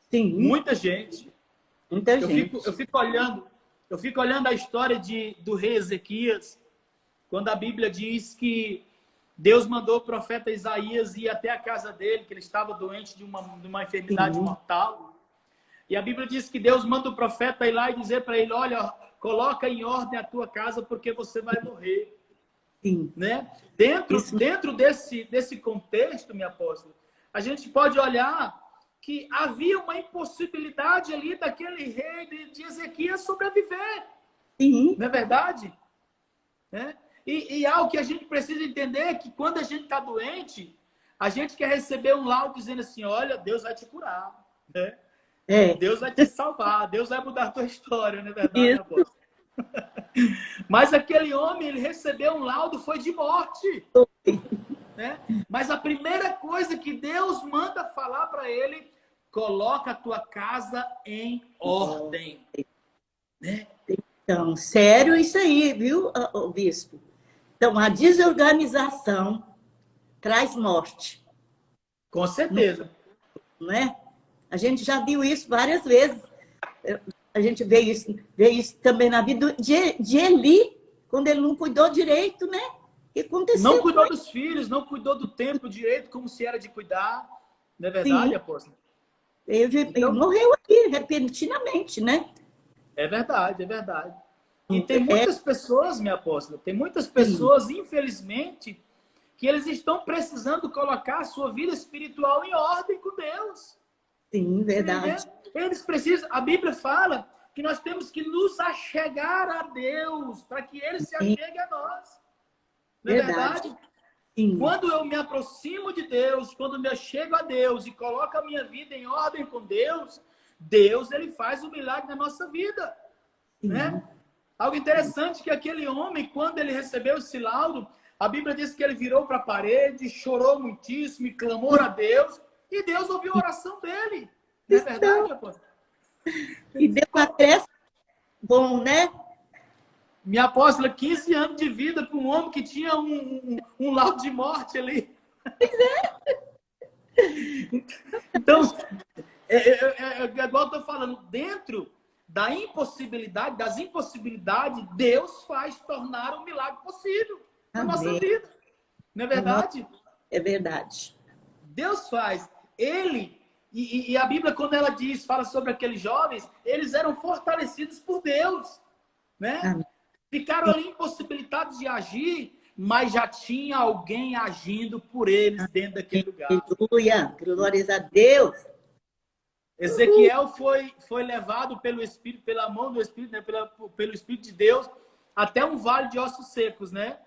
Sim. Muita gente. Muita gente. Eu fico olhando a história do rei Ezequias, quando a Bíblia diz que Deus mandou o profeta Isaías ir até a casa dele, que ele estava doente de uma enfermidade mortal. E a Bíblia diz que Deus manda o profeta ir lá e dizer para ele, olha, coloca em ordem a tua casa porque você vai morrer. Sim. Né? Dentro desse contexto, minha apóstola, a gente pode olhar que havia uma impossibilidade ali daquele rei de Ezequias sobreviver. Sim. Não é verdade? Né? E algo que a gente precisa entender é que quando a gente está doente, a gente quer receber um laudo dizendo assim, olha, Deus vai te curar. Né? Deus vai te salvar, Deus vai mudar a tua história, não é verdade, apóstolo? Mas aquele homem, ele recebeu um laudo, foi de morte. Né? Mas a primeira coisa que Deus manda falar para ele, coloca a tua casa em ordem. Né? Então, sério isso aí, viu, bispo? Então, a desorganização traz morte. Com certeza. Não é? A gente já viu isso várias vezes. A gente vê isso também na vida de Eli, quando ele não cuidou direito, né? O que aconteceu? Não cuidou dos filhos, não cuidou do tempo direito, como se era de cuidar. Não é verdade, apóstolo? Ele morreu aqui, repentinamente, né? É verdade, é verdade. E tem muitas pessoas, minha apóstola, tem muitas pessoas, infelizmente, que eles estão precisando colocar a sua vida espiritual em ordem com Deus. Sim, verdade. Eles precisam, a Bíblia fala que nós temos que nos achegar a Deus, para que Ele se achegue a nós. Não é verdade? Sim. Quando eu me aproximo de Deus, quando eu chego a Deus e coloco a minha vida em ordem com Deus, Deus, ele faz o milagre na nossa vida. Né? Algo interessante que aquele homem, quando ele recebeu esse laudo, a Bíblia diz que ele virou para a parede, chorou muitíssimo e clamou a Deus, e Deus ouviu a oração dele. Não é verdade, apóstolo? E deu um acréscimo bom, né? Minha apóstola, 15 anos de vida para um homem que tinha um laudo de morte ali. Pois é. Então, igual eu estou falando, dentro das impossibilidades, Deus faz tornar o milagre possível na nossa vida. Não é verdade? É verdade. Deus faz. Ele, e a Bíblia, quando ela diz, fala sobre aqueles jovens, eles eram fortalecidos por Deus. Né? Amém. Ficaram ali impossibilitados de agir, mas já tinha alguém agindo por eles dentro daquele lugar. Aleluia, glórias a Deus. Ezequiel foi levado pelo Espírito, pela mão do Espírito, né? pelo Espírito de Deus, até um vale de ossos secos, né?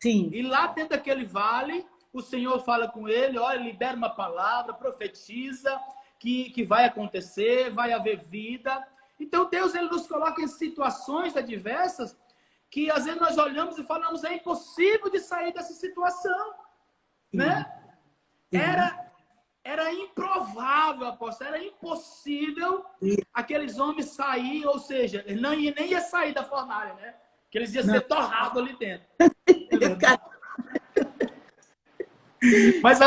Sim. E lá dentro daquele vale, o Senhor fala com ele, olha, libera uma palavra, profetiza que vai acontecer, vai haver vida. Então Deus, ele nos coloca em situações adversas que às vezes nós olhamos e falamos, é impossível de sair dessa situação. Né? Era improvável, apóstolo, era impossível aqueles homens sair, ou seja, ele nem ia sair da fornalha, né? Que eles iam ser torrados ali dentro. Mas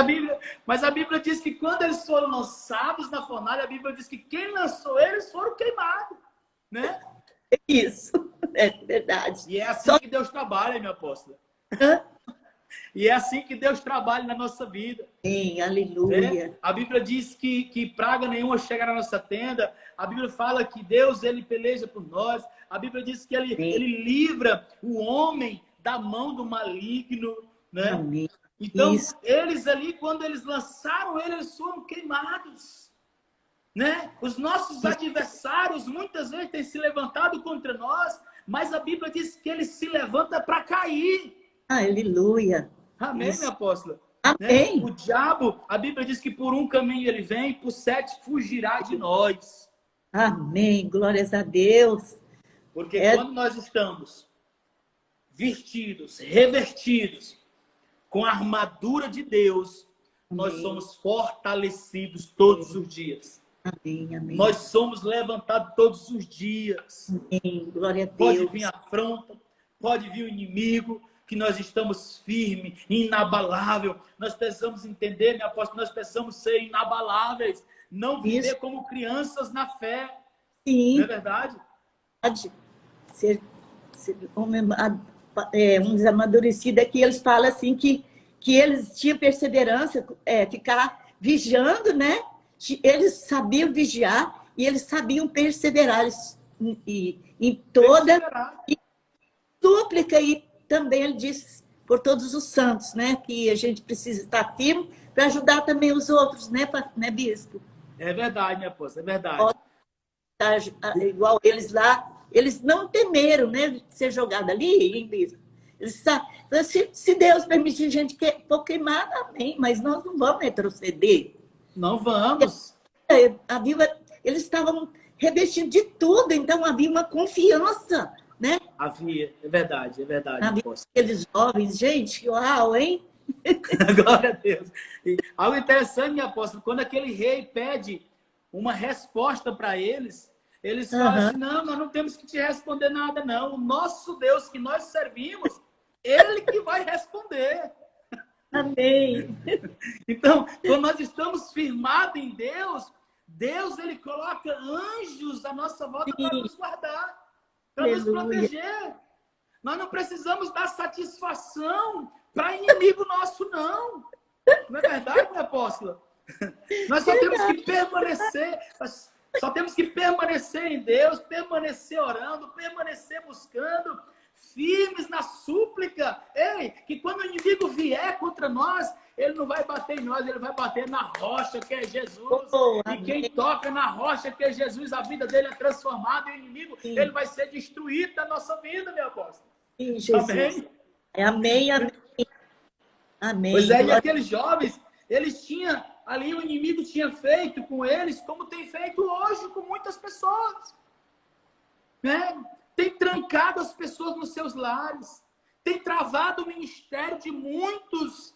a Bíblia diz que quando eles foram lançados na fornalha, a Bíblia diz que quem lançou eles foram queimados, né? Isso, é verdade. E é assim que Deus trabalha, minha apóstola. E é assim que Deus trabalha na nossa vida. Sim, aleluia. Né? A Bíblia diz que praga nenhuma chega na nossa tenda. A Bíblia fala que Deus, ele peleja por nós. A Bíblia diz que ele livra o homem da mão do maligno. Né? Amém. Então, eles ali, quando eles lançaram ele, eles foram queimados. Né? Os nossos adversários muitas vezes têm se levantado contra nós, mas a Bíblia diz que ele se levanta para cair. Aleluia. Amém, minha apóstola? Amém. Né? O diabo, a Bíblia diz que por um caminho ele vem, por 7 fugirá de nós. Amém. Glórias a Deus. Porque quando nós estamos vestidos, revertidos, com a armadura de Deus, nós somos fortalecidos todos os dias. Amém, amém. Nós somos levantados todos os dias. Amém. Glória a Deus. Pode vir a afronta, pode vir o inimigo, que nós estamos firmes, inabalável. Nós precisamos entender, minha apóstola, nós precisamos ser inabaláveis, não viver como crianças na fé. Sim. Não é verdade? Ser um desamadurecido é que eles falam assim que eles tinham perseverança, ficar vigiando, né? Eles sabiam vigiar e eles sabiam perseverar em toda súplica, e também ele diz por todos os santos, né? Que a gente precisa estar firme para ajudar também os outros, né, bispo? É verdade, minha apóstola, é verdade. Igual eles lá, eles não temeram, né, ser jogado ali, hein, bispo? Se Deus permitir a gente for queimada, amém, mas nós não vamos retroceder. Não vamos. Eles estavam revestindo de tudo, então havia uma confiança, né? Havia, é verdade, havia aqueles jovens, gente, uau, hein? Glória a Deus. E algo interessante, minha apóstola, quando aquele rei pede uma resposta para eles falam assim, não, nós não temos que te responder nada, não. O nosso Deus que nós servimos, ele que vai responder. Amém. Então, quando nós estamos firmados em Deus, Deus, ele coloca anjos à nossa volta para nos guardar, para nos proteger. Nós não precisamos dar satisfação para inimigo nosso, não. Não é verdade, minha apóstola? Nós só temos que permanecer, só temos que permanecer em Deus, permanecer orando, permanecer buscando, firmes na súplica. Ei, que quando o inimigo vier contra nós, ele não vai bater em nós, ele vai bater na rocha que é Jesus. E quem toca na rocha que é Jesus, a vida dele é transformada, e o inimigo, ele vai ser destruído da nossa vida, meu apóstolo. Sim, Jesus. Amém? Amém, amém. Amém. Pois é, e aqueles jovens, eles tinham, ali o inimigo tinha feito com eles, como tem feito hoje com muitas pessoas. Né? Tem trancado as pessoas nos seus lares. Tem travado o ministério de muitos,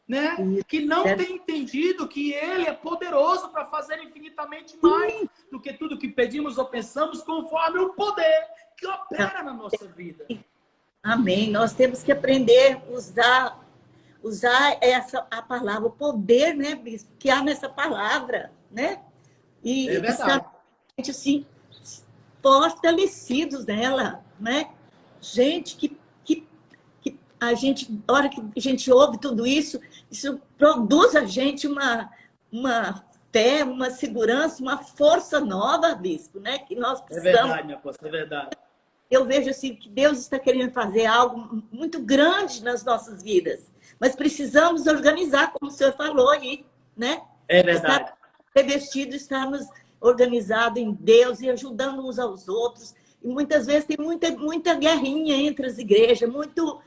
né? Que não têm entendido que Ele é poderoso para fazer infinitamente mais do que tudo que pedimos ou pensamos, conforme o poder que opera na nossa vida. Amém. Nós temos que aprender a usar a palavra, o poder, né, bispo, que há nessa palavra, né? E verdade. assim, fortalecidos nela, né? Gente que a gente, na hora que a gente ouve tudo isso, isso produz a gente uma fé, uma segurança, uma força nova, bispo, né? Que nós precisamos. É verdade, minha apóstola, é verdade. Eu vejo assim que Deus está querendo fazer algo muito grande nas nossas vidas, mas precisamos organizar, como o senhor falou aí, né? É verdade. Estar revestido, estarmos organizados em Deus e ajudando uns aos outros. E muitas vezes tem muita guerrinha entre as igrejas, muito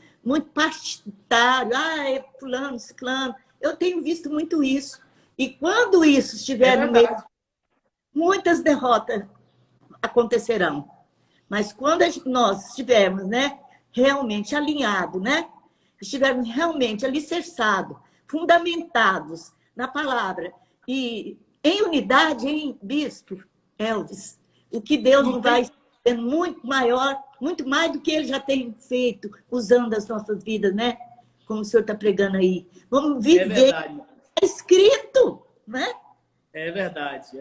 partidário, é fulano, ciclano. Eu tenho visto muito isso. E quando isso estiver no meio, muitas derrotas acontecerão. Mas quando nós estivermos, né, realmente alinhados, né, estivermos realmente alicerçados, fundamentados na palavra e em unidade, em bispo Elvis, o que Deus não vai ser muito maior, muito mais do que Ele já tem feito, usando as nossas vidas, né? Como o senhor está pregando aí. Vamos viver. É escrito, né? É verdade,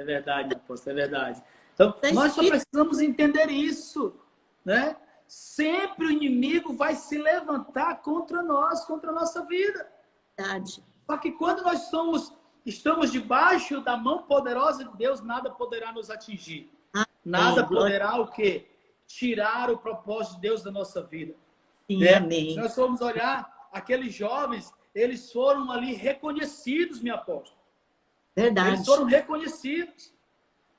apóstolo, é verdade. Então, nós só precisamos entender isso, né? Sempre o inimigo vai se levantar contra nós, contra a nossa vida. Verdade. Só que quando nós estamos debaixo da mão poderosa de Deus, nada poderá nos atingir. Nada poderá o quê? Tirar o propósito de Deus da nossa vida. Sim, né? amém. Se nós formos olhar, aqueles jovens, eles foram ali reconhecidos, minha apóstola. Verdade. Eles foram reconhecidos,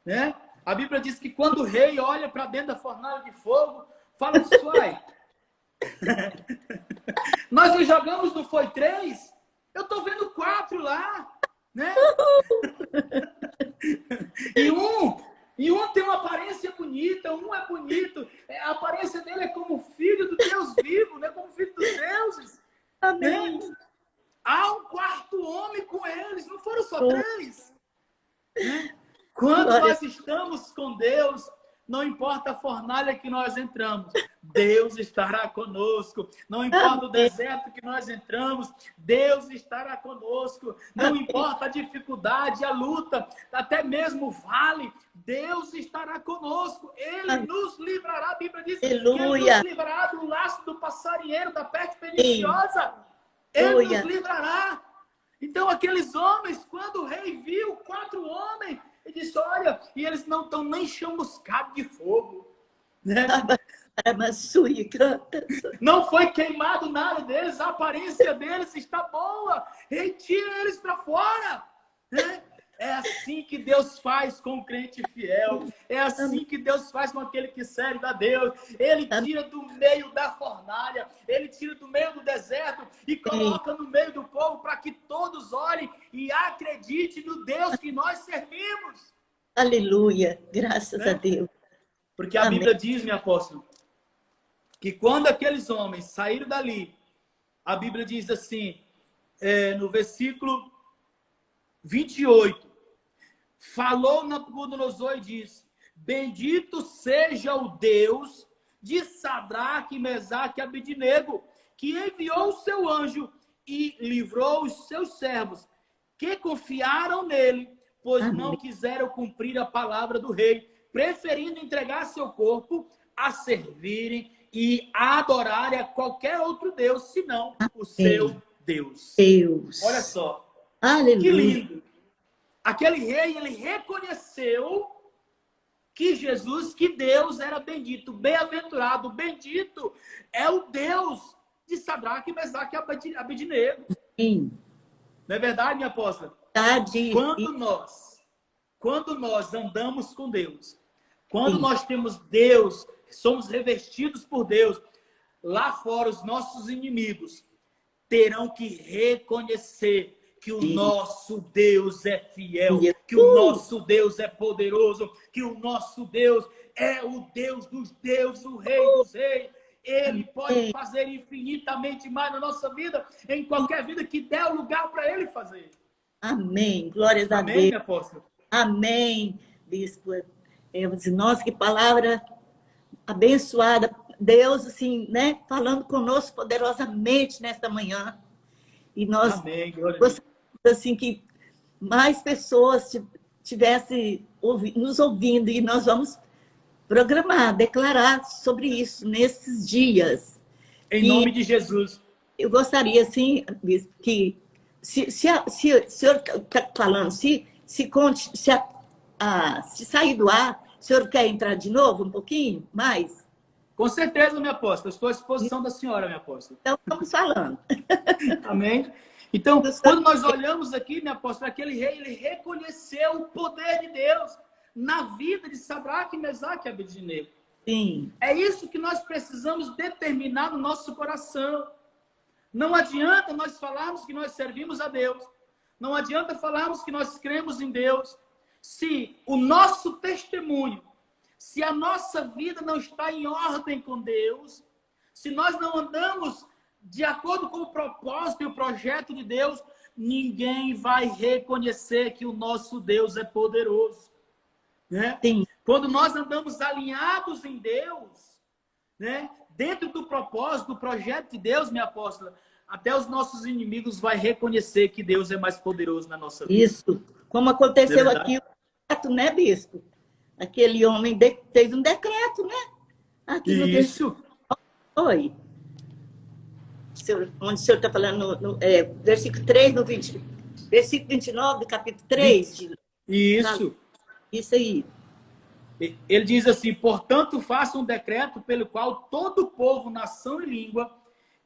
né? A Bíblia diz que quando o rei olha para dentro da fornalha de fogo, fala disso, nós nos jogamos, não foi 3? Eu estou vendo 4 lá, né? E um tem uma aparência bonita, um é bonito, a aparência dele é como filho do Deus vivo, né? Como filho dos deuses. Amém. Né? Há um 4º homem com eles, não foram só 3. Né? Quando nós estamos com Deus, não importa a fornalha que nós entramos, Deus estará conosco. Não importa o deserto que nós entramos, Deus estará conosco. Não importa a dificuldade, a luta, até mesmo o vale, Deus estará conosco. Ele nos livrará. A Bíblia diz que Ele nos livrará do laço do passarinheiro, da peste perniciosa. Ele nos livrará. Então, aqueles homens, quando o rei viu 4 homens, ele disse, olha, e eles não estão nem chamuscados de fogo. Né? Não foi queimado nada deles, a aparência deles está boa. Retira eles para fora. Né? É assim que Deus faz com o crente fiel. É assim que Deus faz com aquele que serve a Deus. Ele tira do meio da fornalha, ele tira do meio do deserto e coloca no meio do povo para que todos olhem e acreditem no Deus que nós servimos. Aleluia, graças a Deus. Porque a Bíblia diz, meu apóstolo, que quando aqueles homens saíram dali, a Bíblia diz assim, no versículo 28, falou Nabucodonosor e disse, bendito seja o Deus de Sadraque, Mesaque e Abednego, que enviou o seu anjo e livrou os seus servos, que confiaram nele, pois não quiseram cumprir a palavra do rei, preferindo entregar seu corpo a servirem e a adorarem a qualquer outro Deus, senão o seu Deus. Olha só. Aleluia. Que lindo. Aquele rei, ele reconheceu que Jesus, que Deus era bendito, bem-aventurado, bendito é o Deus de Sadraque, Mesaque e Abednego. Sim. Não é verdade, minha apóstola? Quando nós andamos com Deus, quando nós temos Deus, somos revestidos por Deus, lá fora os nossos inimigos terão que reconhecer que o Sim. nosso Deus é fiel, que o nosso Deus é poderoso, que o nosso Deus é o Deus dos deuses, o Rei dos reis. Ele pode fazer infinitamente mais na nossa vida, em qualquer vida que der o lugar para ele fazer. Amém. Glórias a Amém, Deus. minha apóstola? Amém, bispo. Nossa, que palavra abençoada. Deus, assim, né, falando conosco poderosamente nesta manhã. E nós Amém, glória a Deus. gostaríamos, assim, que mais pessoas tivessem nos ouvindo, e nós vamos programar, declarar sobre isso nesses dias. Em nome de Jesus. Eu gostaria, assim, bispo, que se o senhor está falando, se sair do ar, o senhor quer entrar de novo um pouquinho mais? Com certeza, minha apóstola. Estou à disposição da senhora, minha apóstola. Então, vamos falando. Amém? Então, quando nós olhamos aqui, minha apóstola, aquele rei, ele reconheceu o poder de Deus na vida de Sadraque, Mesaque e Abednego. Sim. É isso que nós precisamos determinar no nosso coração. Não adianta nós falarmos que nós servimos a Deus. Não adianta falarmos que nós cremos em Deus. Se o nosso testemunho, se a nossa vida não está em ordem com Deus, se nós não andamos de acordo com o propósito e o projeto de Deus, ninguém vai reconhecer que o nosso Deus é poderoso. Né? Sim. Quando nós andamos alinhados em Deus, né? Dentro do propósito, do projeto de Deus, minha apóstola, até os nossos inimigos vão reconhecer que Deus é mais poderoso na nossa vida. Isso. Como aconteceu aqui, né, bispo? Aquele homem fez um decreto, né? Aqui no Isso. Oi. Onde o senhor está falando, versículo 3, no 20, versículo 29 do capítulo 3. Isso. Isso aí. Ele diz assim: portanto, faça um decreto pelo qual todo povo, nação e língua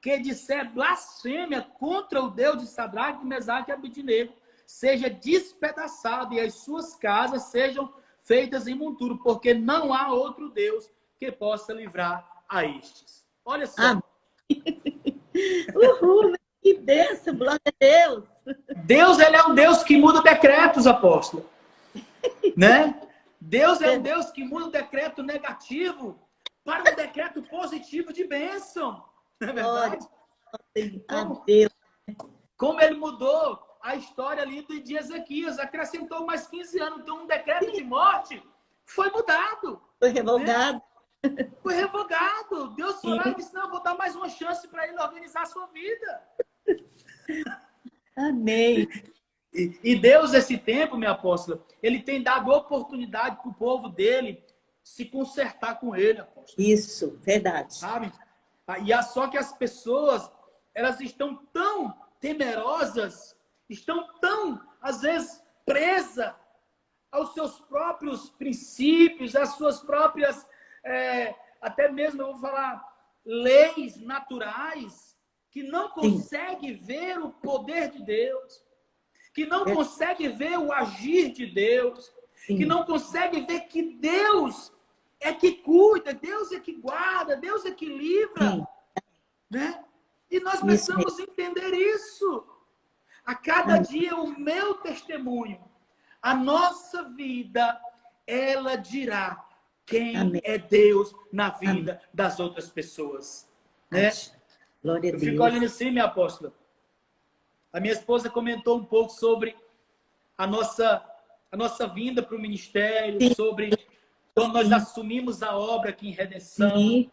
que disser blasfêmia contra o Deus de Sadraque, Mesaque e Abednego seja despedaçado e as suas casas sejam feitas em monturo, porque não há outro Deus que possa livrar a estes. Olha só. Uhul, que bênção, glória a Deus. Deus, ele é um Deus que muda decretos, apóstolo. Né? Deus é um Deus que muda o decreto negativo para um decreto positivo de bênção. Não é verdade? Como ele mudou a história ali de Ezequias, acrescentou mais 15 anos. Então, um decreto de morte foi mudado. Foi revogado. Né? Foi revogado. Deus foi lá e disse: não, vou dar mais uma chance para ele organizar a sua vida. Amém. E Deus, esse tempo, minha apóstola, ele tem dado oportunidade para o povo dele se consertar com ele, apóstola. Isso, verdade. Sabe? E só que as pessoas, elas estão tão temerosas, estão tão, às vezes, presas aos seus próprios princípios, às suas próprias, até mesmo, eu vou falar, leis naturais, que não conseguem ver o poder de Deus, que não consegue ver o agir de Deus, que não consegue ver que Deus é que cuida, Deus é que guarda, Deus é que livra. Né? E nós precisamos entender isso. A cada dia o meu testemunho, a nossa vida, ela dirá quem é Deus na vida das outras pessoas. Né? Glória a Eu Deus. fico olhando assim, minha apóstola. A minha esposa comentou um pouco sobre a nossa vinda para o ministério, sobre quando nós assumimos a obra aqui em Redenção.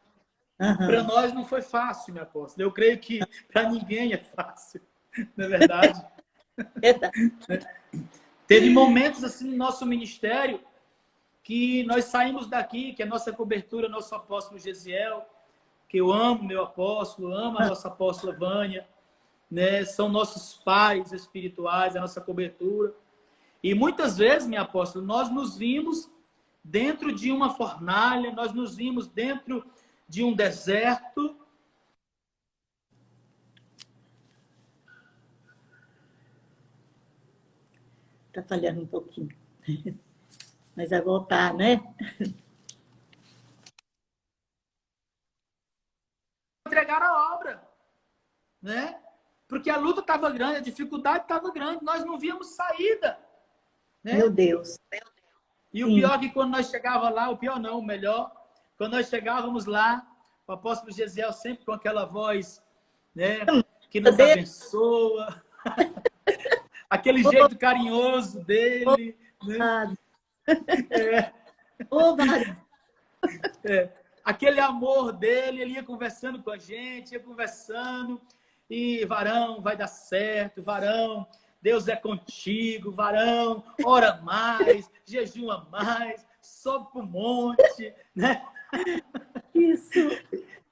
Para nós não foi fácil, minha apóstola. Eu creio que para ninguém é fácil, não é verdade? Teve momentos assim no nosso ministério que nós saímos daqui, que a nossa cobertura, nosso apóstolo Gesiel, que eu amo meu apóstolo, amo a nossa apóstola Vânia, né? São nossos pais espirituais, a nossa cobertura. E muitas vezes, minha apóstola, nós nos vimos dentro de uma fornalha, nós nos vimos dentro de um deserto. Está falhando um pouquinho. Mas vai voltar, né? Entregar a obra, né? Porque a luta estava grande, a dificuldade estava grande, nós não víamos saída. Né? Meu Deus. E o pior é que quando nós chegávamos lá, o pior não, o melhor, quando nós chegávamos lá, o apóstolo Gesiel sempre com aquela voz, né, que nos abençoa, aquele jeito carinhoso dele, né? Aquele amor dele, ele ia conversando com a gente, ia conversando, e varão, vai dar certo, varão, Deus é contigo, varão, ora mais, jejua mais, sobe para o monte, né? Isso.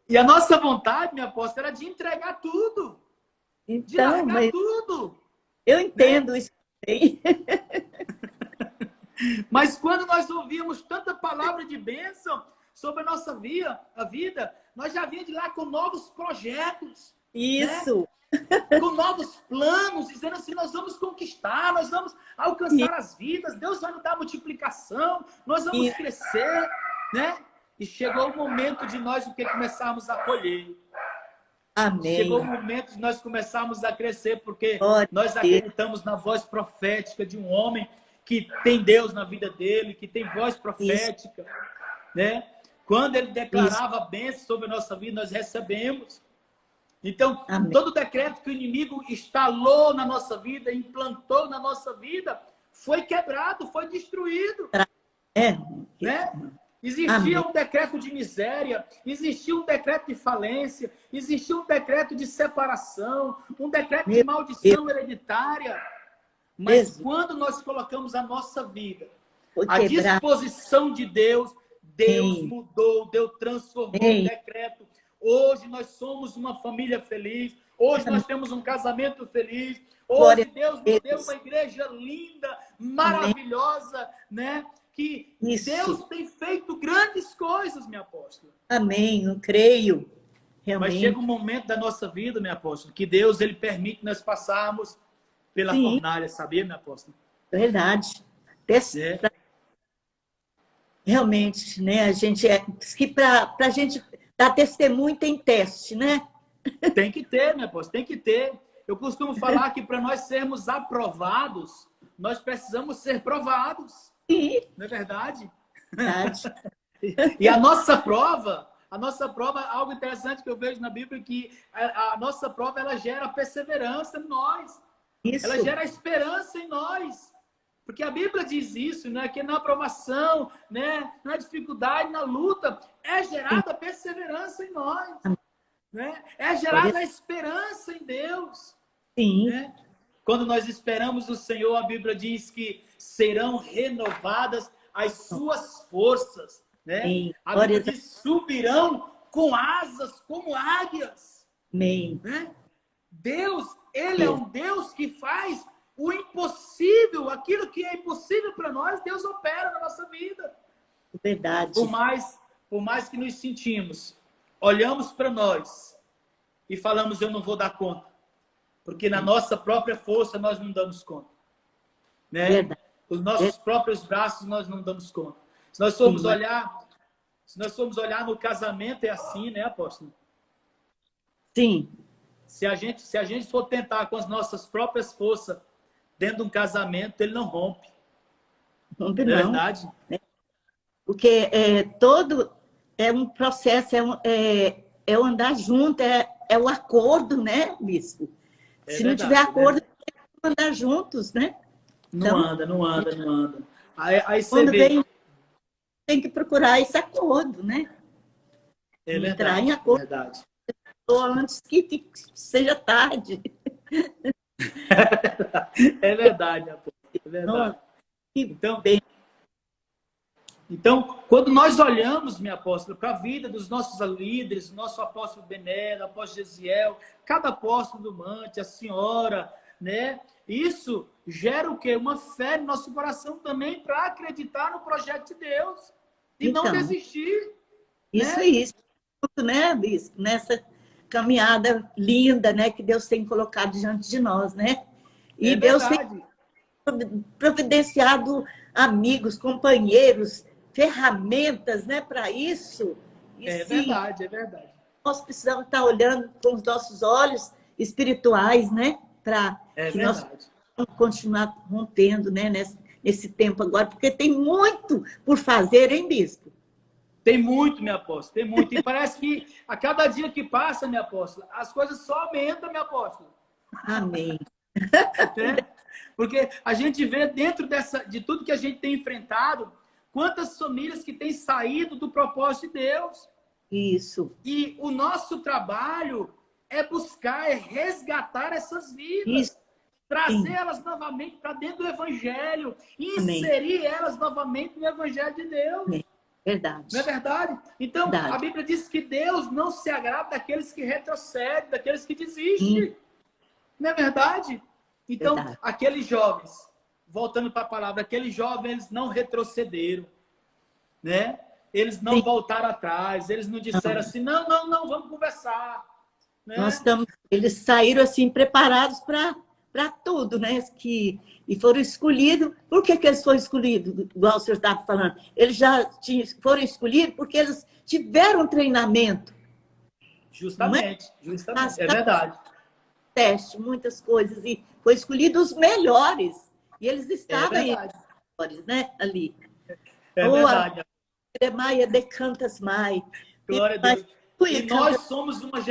E a nossa vontade, minha apóstola, era de entregar tudo, de largar tudo. Eu entendo, né? Isso. Mas quando nós ouvíamos tanta palavra de bênção sobre a nossa vida, nós já vínhamos de lá com novos projetos. Isso. Né? Com novos planos, dizendo assim, nós vamos conquistar, nós vamos alcançar as vidas, Deus vai nos dar multiplicação, nós vamos crescer, né? E chegou o momento de nós começarmos a colher. Amém. Chegou o momento de nós começarmos a crescer, porque nós acreditamos na voz profética de um homem que tem Deus na vida dele, que tem voz profética, né? Quando ele declarava a bênção sobre a nossa vida, nós recebemos. Então, todo decreto que o inimigo instalou na nossa vida, implantou na nossa vida, foi quebrado, foi destruído. Né? Existia um decreto de miséria, existia um decreto de falência, existia um decreto de separação, um decreto de maldição hereditária. Mas quando nós colocamos a nossa vida à disposição de Deus, Deus mudou, Deus transformou o decreto. Hoje nós somos uma família feliz, hoje nós temos um casamento feliz, hoje Deus nos deu uma igreja linda, maravilhosa, né? Que Deus tem feito grandes coisas, minha apóstola. Amém, eu creio. Realmente. Mas chega um momento da nossa vida, minha apóstola, que Deus ele permite nós passarmos pela fornalha, sabia, minha apóstola? Verdade. Realmente, né? A gente que para a gente dar testemunho tem teste, né? Tem que ter, minha apóstola, tem que ter. Eu costumo falar que para nós sermos aprovados, nós precisamos ser provados. Sim. Não é verdade? Verdade. E a nossa prova, algo interessante que eu vejo na Bíblia, é que a nossa prova ela gera perseverança em nós. Isso. Ela gera esperança em nós. Porque a Bíblia diz isso, né? Que na aprovação, né? Na dificuldade, na luta, é gerada perseverança em nós. Né? É gerada a esperança em Deus. Sim. Né? Quando nós esperamos o Senhor, a Bíblia diz que serão renovadas as suas forças. Né? A Bíblia diz subirão com asas como águias. Amém. Né? Deus, Ele é um Deus que faz o impossível, aquilo que é impossível para nós, Deus opera na nossa vida. Verdade. Por mais que nos sentimos, olhamos para nós e falamos, eu não vou dar conta. Porque na nossa própria força nós não damos conta. Né? Verdade. Os nossos próprios braços nós não damos conta. Se nós formos olhar no casamento, é assim, né, apóstolo? Sim. Se a gente for tentar com as nossas próprias forças dentro de um casamento, ele não rompe. Rompe não. É não. verdade? Porque todo é um processo, é o andar junto, é o acordo, né, bispo? Se não tiver acordo, não andar juntos, né? Não então, anda. Aí você quando vê... vem, tem que procurar esse acordo, né? É verdade, entrar em acordo. É verdade. Antes que seja tarde. É verdade, é verdade. Então, quando nós olhamos, minha apóstola, para a vida dos nossos líderes, o nosso apóstolo Bené, o apóstolo Gesiel, cada apóstolo do Mante, a senhora, né? Isso gera o quê? Uma fé no nosso coração também para acreditar no projeto de Deus e então, não desistir. Isso né? é isso, né, bispo? Nessa caminhada linda, né, que Deus tem colocado diante de nós, né? E Deus tem providenciado amigos, companheiros, ferramentas, né, para isso. E é verdade. Nós precisamos estar olhando com os nossos olhos espirituais, né? Para É que nós verdade. possamos continuar rompendo, né? Nesse tempo agora, porque tem muito por fazer, hein, bispo? Tem muito, minha apóstola, tem muito. E parece que a cada dia que passa, minha apóstola, as coisas só aumentam, minha apóstola. Amém. Né? Porque a gente vê dentro de tudo que a gente tem enfrentado, quantas famílias que têm saído do propósito de Deus. Isso. E o nosso trabalho é buscar, é resgatar essas vidas. Isso. Trazer elas novamente para dentro do Evangelho. Inserir Amém. elas novamente no Evangelho de Deus. Amém. Verdade. Não é verdade? Então, Verdade. a Bíblia diz que Deus não se agrada daqueles que retrocedem, daqueles que desistem. Não é verdade? Então, Verdade. aqueles jovens, voltando para a palavra, aqueles jovens, eles não retrocederam, né? Eles não voltaram atrás, eles não disseram assim, não, vamos conversar. Né? Eles saíram assim preparados para tudo, né? E foram escolhidos. Por que eles foram escolhidos? Igual o senhor estava falando. Eles já foram escolhidos porque eles tiveram treinamento. Justamente. É verdade. Teste, muitas coisas. E foi escolhido os melhores. E eles estavam aí, melhores, né? Ali. É verdade. Maia de Cantas Mai. Glória a Deus. E nós somos uma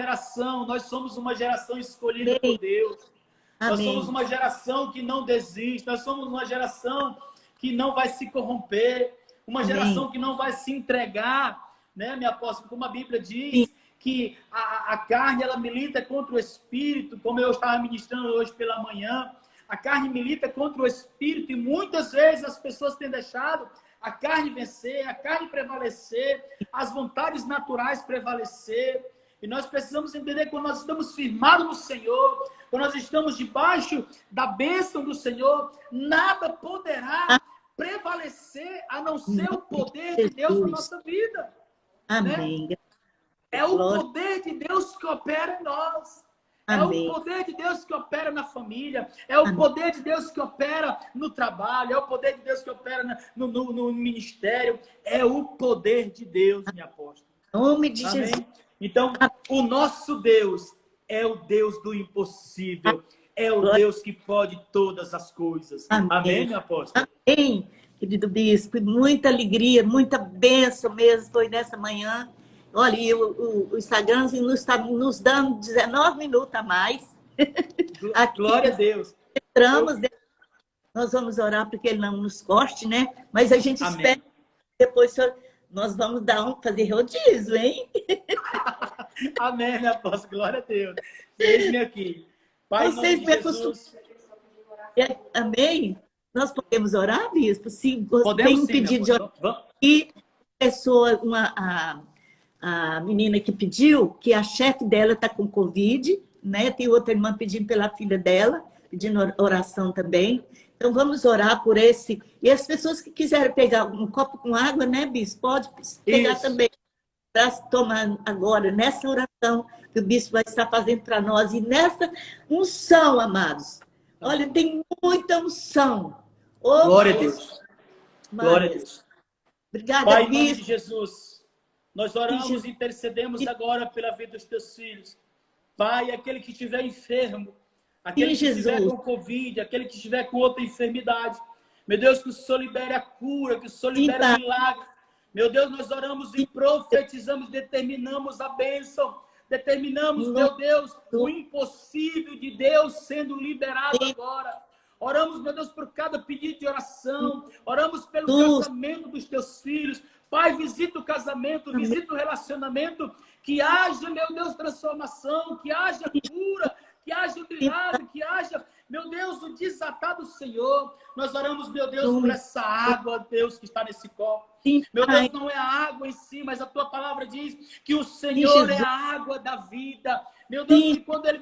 geração escolhida por Deus. Amém. Nós somos uma geração que não desiste, nós somos uma geração que não vai se corromper, uma geração que não vai se entregar, né, minha apóstola? Como a Bíblia diz, que a carne, ela milita contra o Espírito, como eu estava ministrando hoje pela manhã, a carne milita contra o Espírito, e muitas vezes as pessoas têm deixado a carne vencer, a carne prevalecer, as vontades naturais prevalecer. E nós precisamos entender que quando nós estamos firmados no Senhor, quando nós estamos debaixo da bênção do Senhor, nada poderá prevalecer a não ser o poder de Deus na nossa vida. Amém. Né? É o poder de Deus que opera em nós. Amém. É o poder de Deus que opera na família. É o poder de Deus que opera no trabalho. É o poder de Deus que opera no ministério. É o poder de Deus, minha apóstola. Em nome de Jesus. Então, o nosso Deus é o Deus do impossível. É o Deus que pode todas as coisas. Amém, minha apóstola? Amém, querido bispo. Muita alegria, muita bênção mesmo foi nessa manhã. Olha, e o Instagram está nos dando 19 minutos a mais. Aqui, glória a Deus. Entramos, nós vamos orar para que ele não nos corte, né? Mas a gente espera que depois nós vamos fazer rodízio, hein? Amém, minha apóstola. Glória a Deus. Eis-me aqui. Pai, vocês me acostumam. Amém? Nós podemos orar, bispo? Se você tem um pedido de oração. E a menina que pediu, que a chefe dela está com Covid, né? Tem outra irmã pedindo pela filha dela, pedindo oração também. Então, vamos orar por esse. E as pessoas que quiserem pegar um copo com água, né, bispo? Pode pegar também para tomar agora, nessa oração que o bispo vai estar fazendo para nós. E nessa unção, amados. Olha, tem muita unção. Oh, glória a Deus. Glória a Deus. Obrigada, Pai, bispo. em nome de Jesus. Nós oramos e intercedemos agora pela vida dos teus filhos. Pai, aquele que estiver enfermo, aquele que estiver com Covid, aquele que estiver com outra enfermidade. Meu Deus, que o Senhor libere a cura, que o Senhor libere o milagre. Meu Deus, nós oramos e profetizamos, determinamos a bênção. Determinamos, meu Deus, o impossível de Deus sendo liberado agora. Oramos, meu Deus, por cada pedido de oração. Oramos pelo casamento dos teus filhos. Pai, visita o casamento, visita o relacionamento, que haja, meu Deus, transformação, que haja cura, que haja milagre, que haja, meu Deus, o desatar do Senhor. Nós oramos, meu Deus, por essa água, Deus, que está nesse copo. Meu Deus, não é a água em si, mas a tua palavra diz que o Senhor é a água da vida. Meu Deus, que quando ele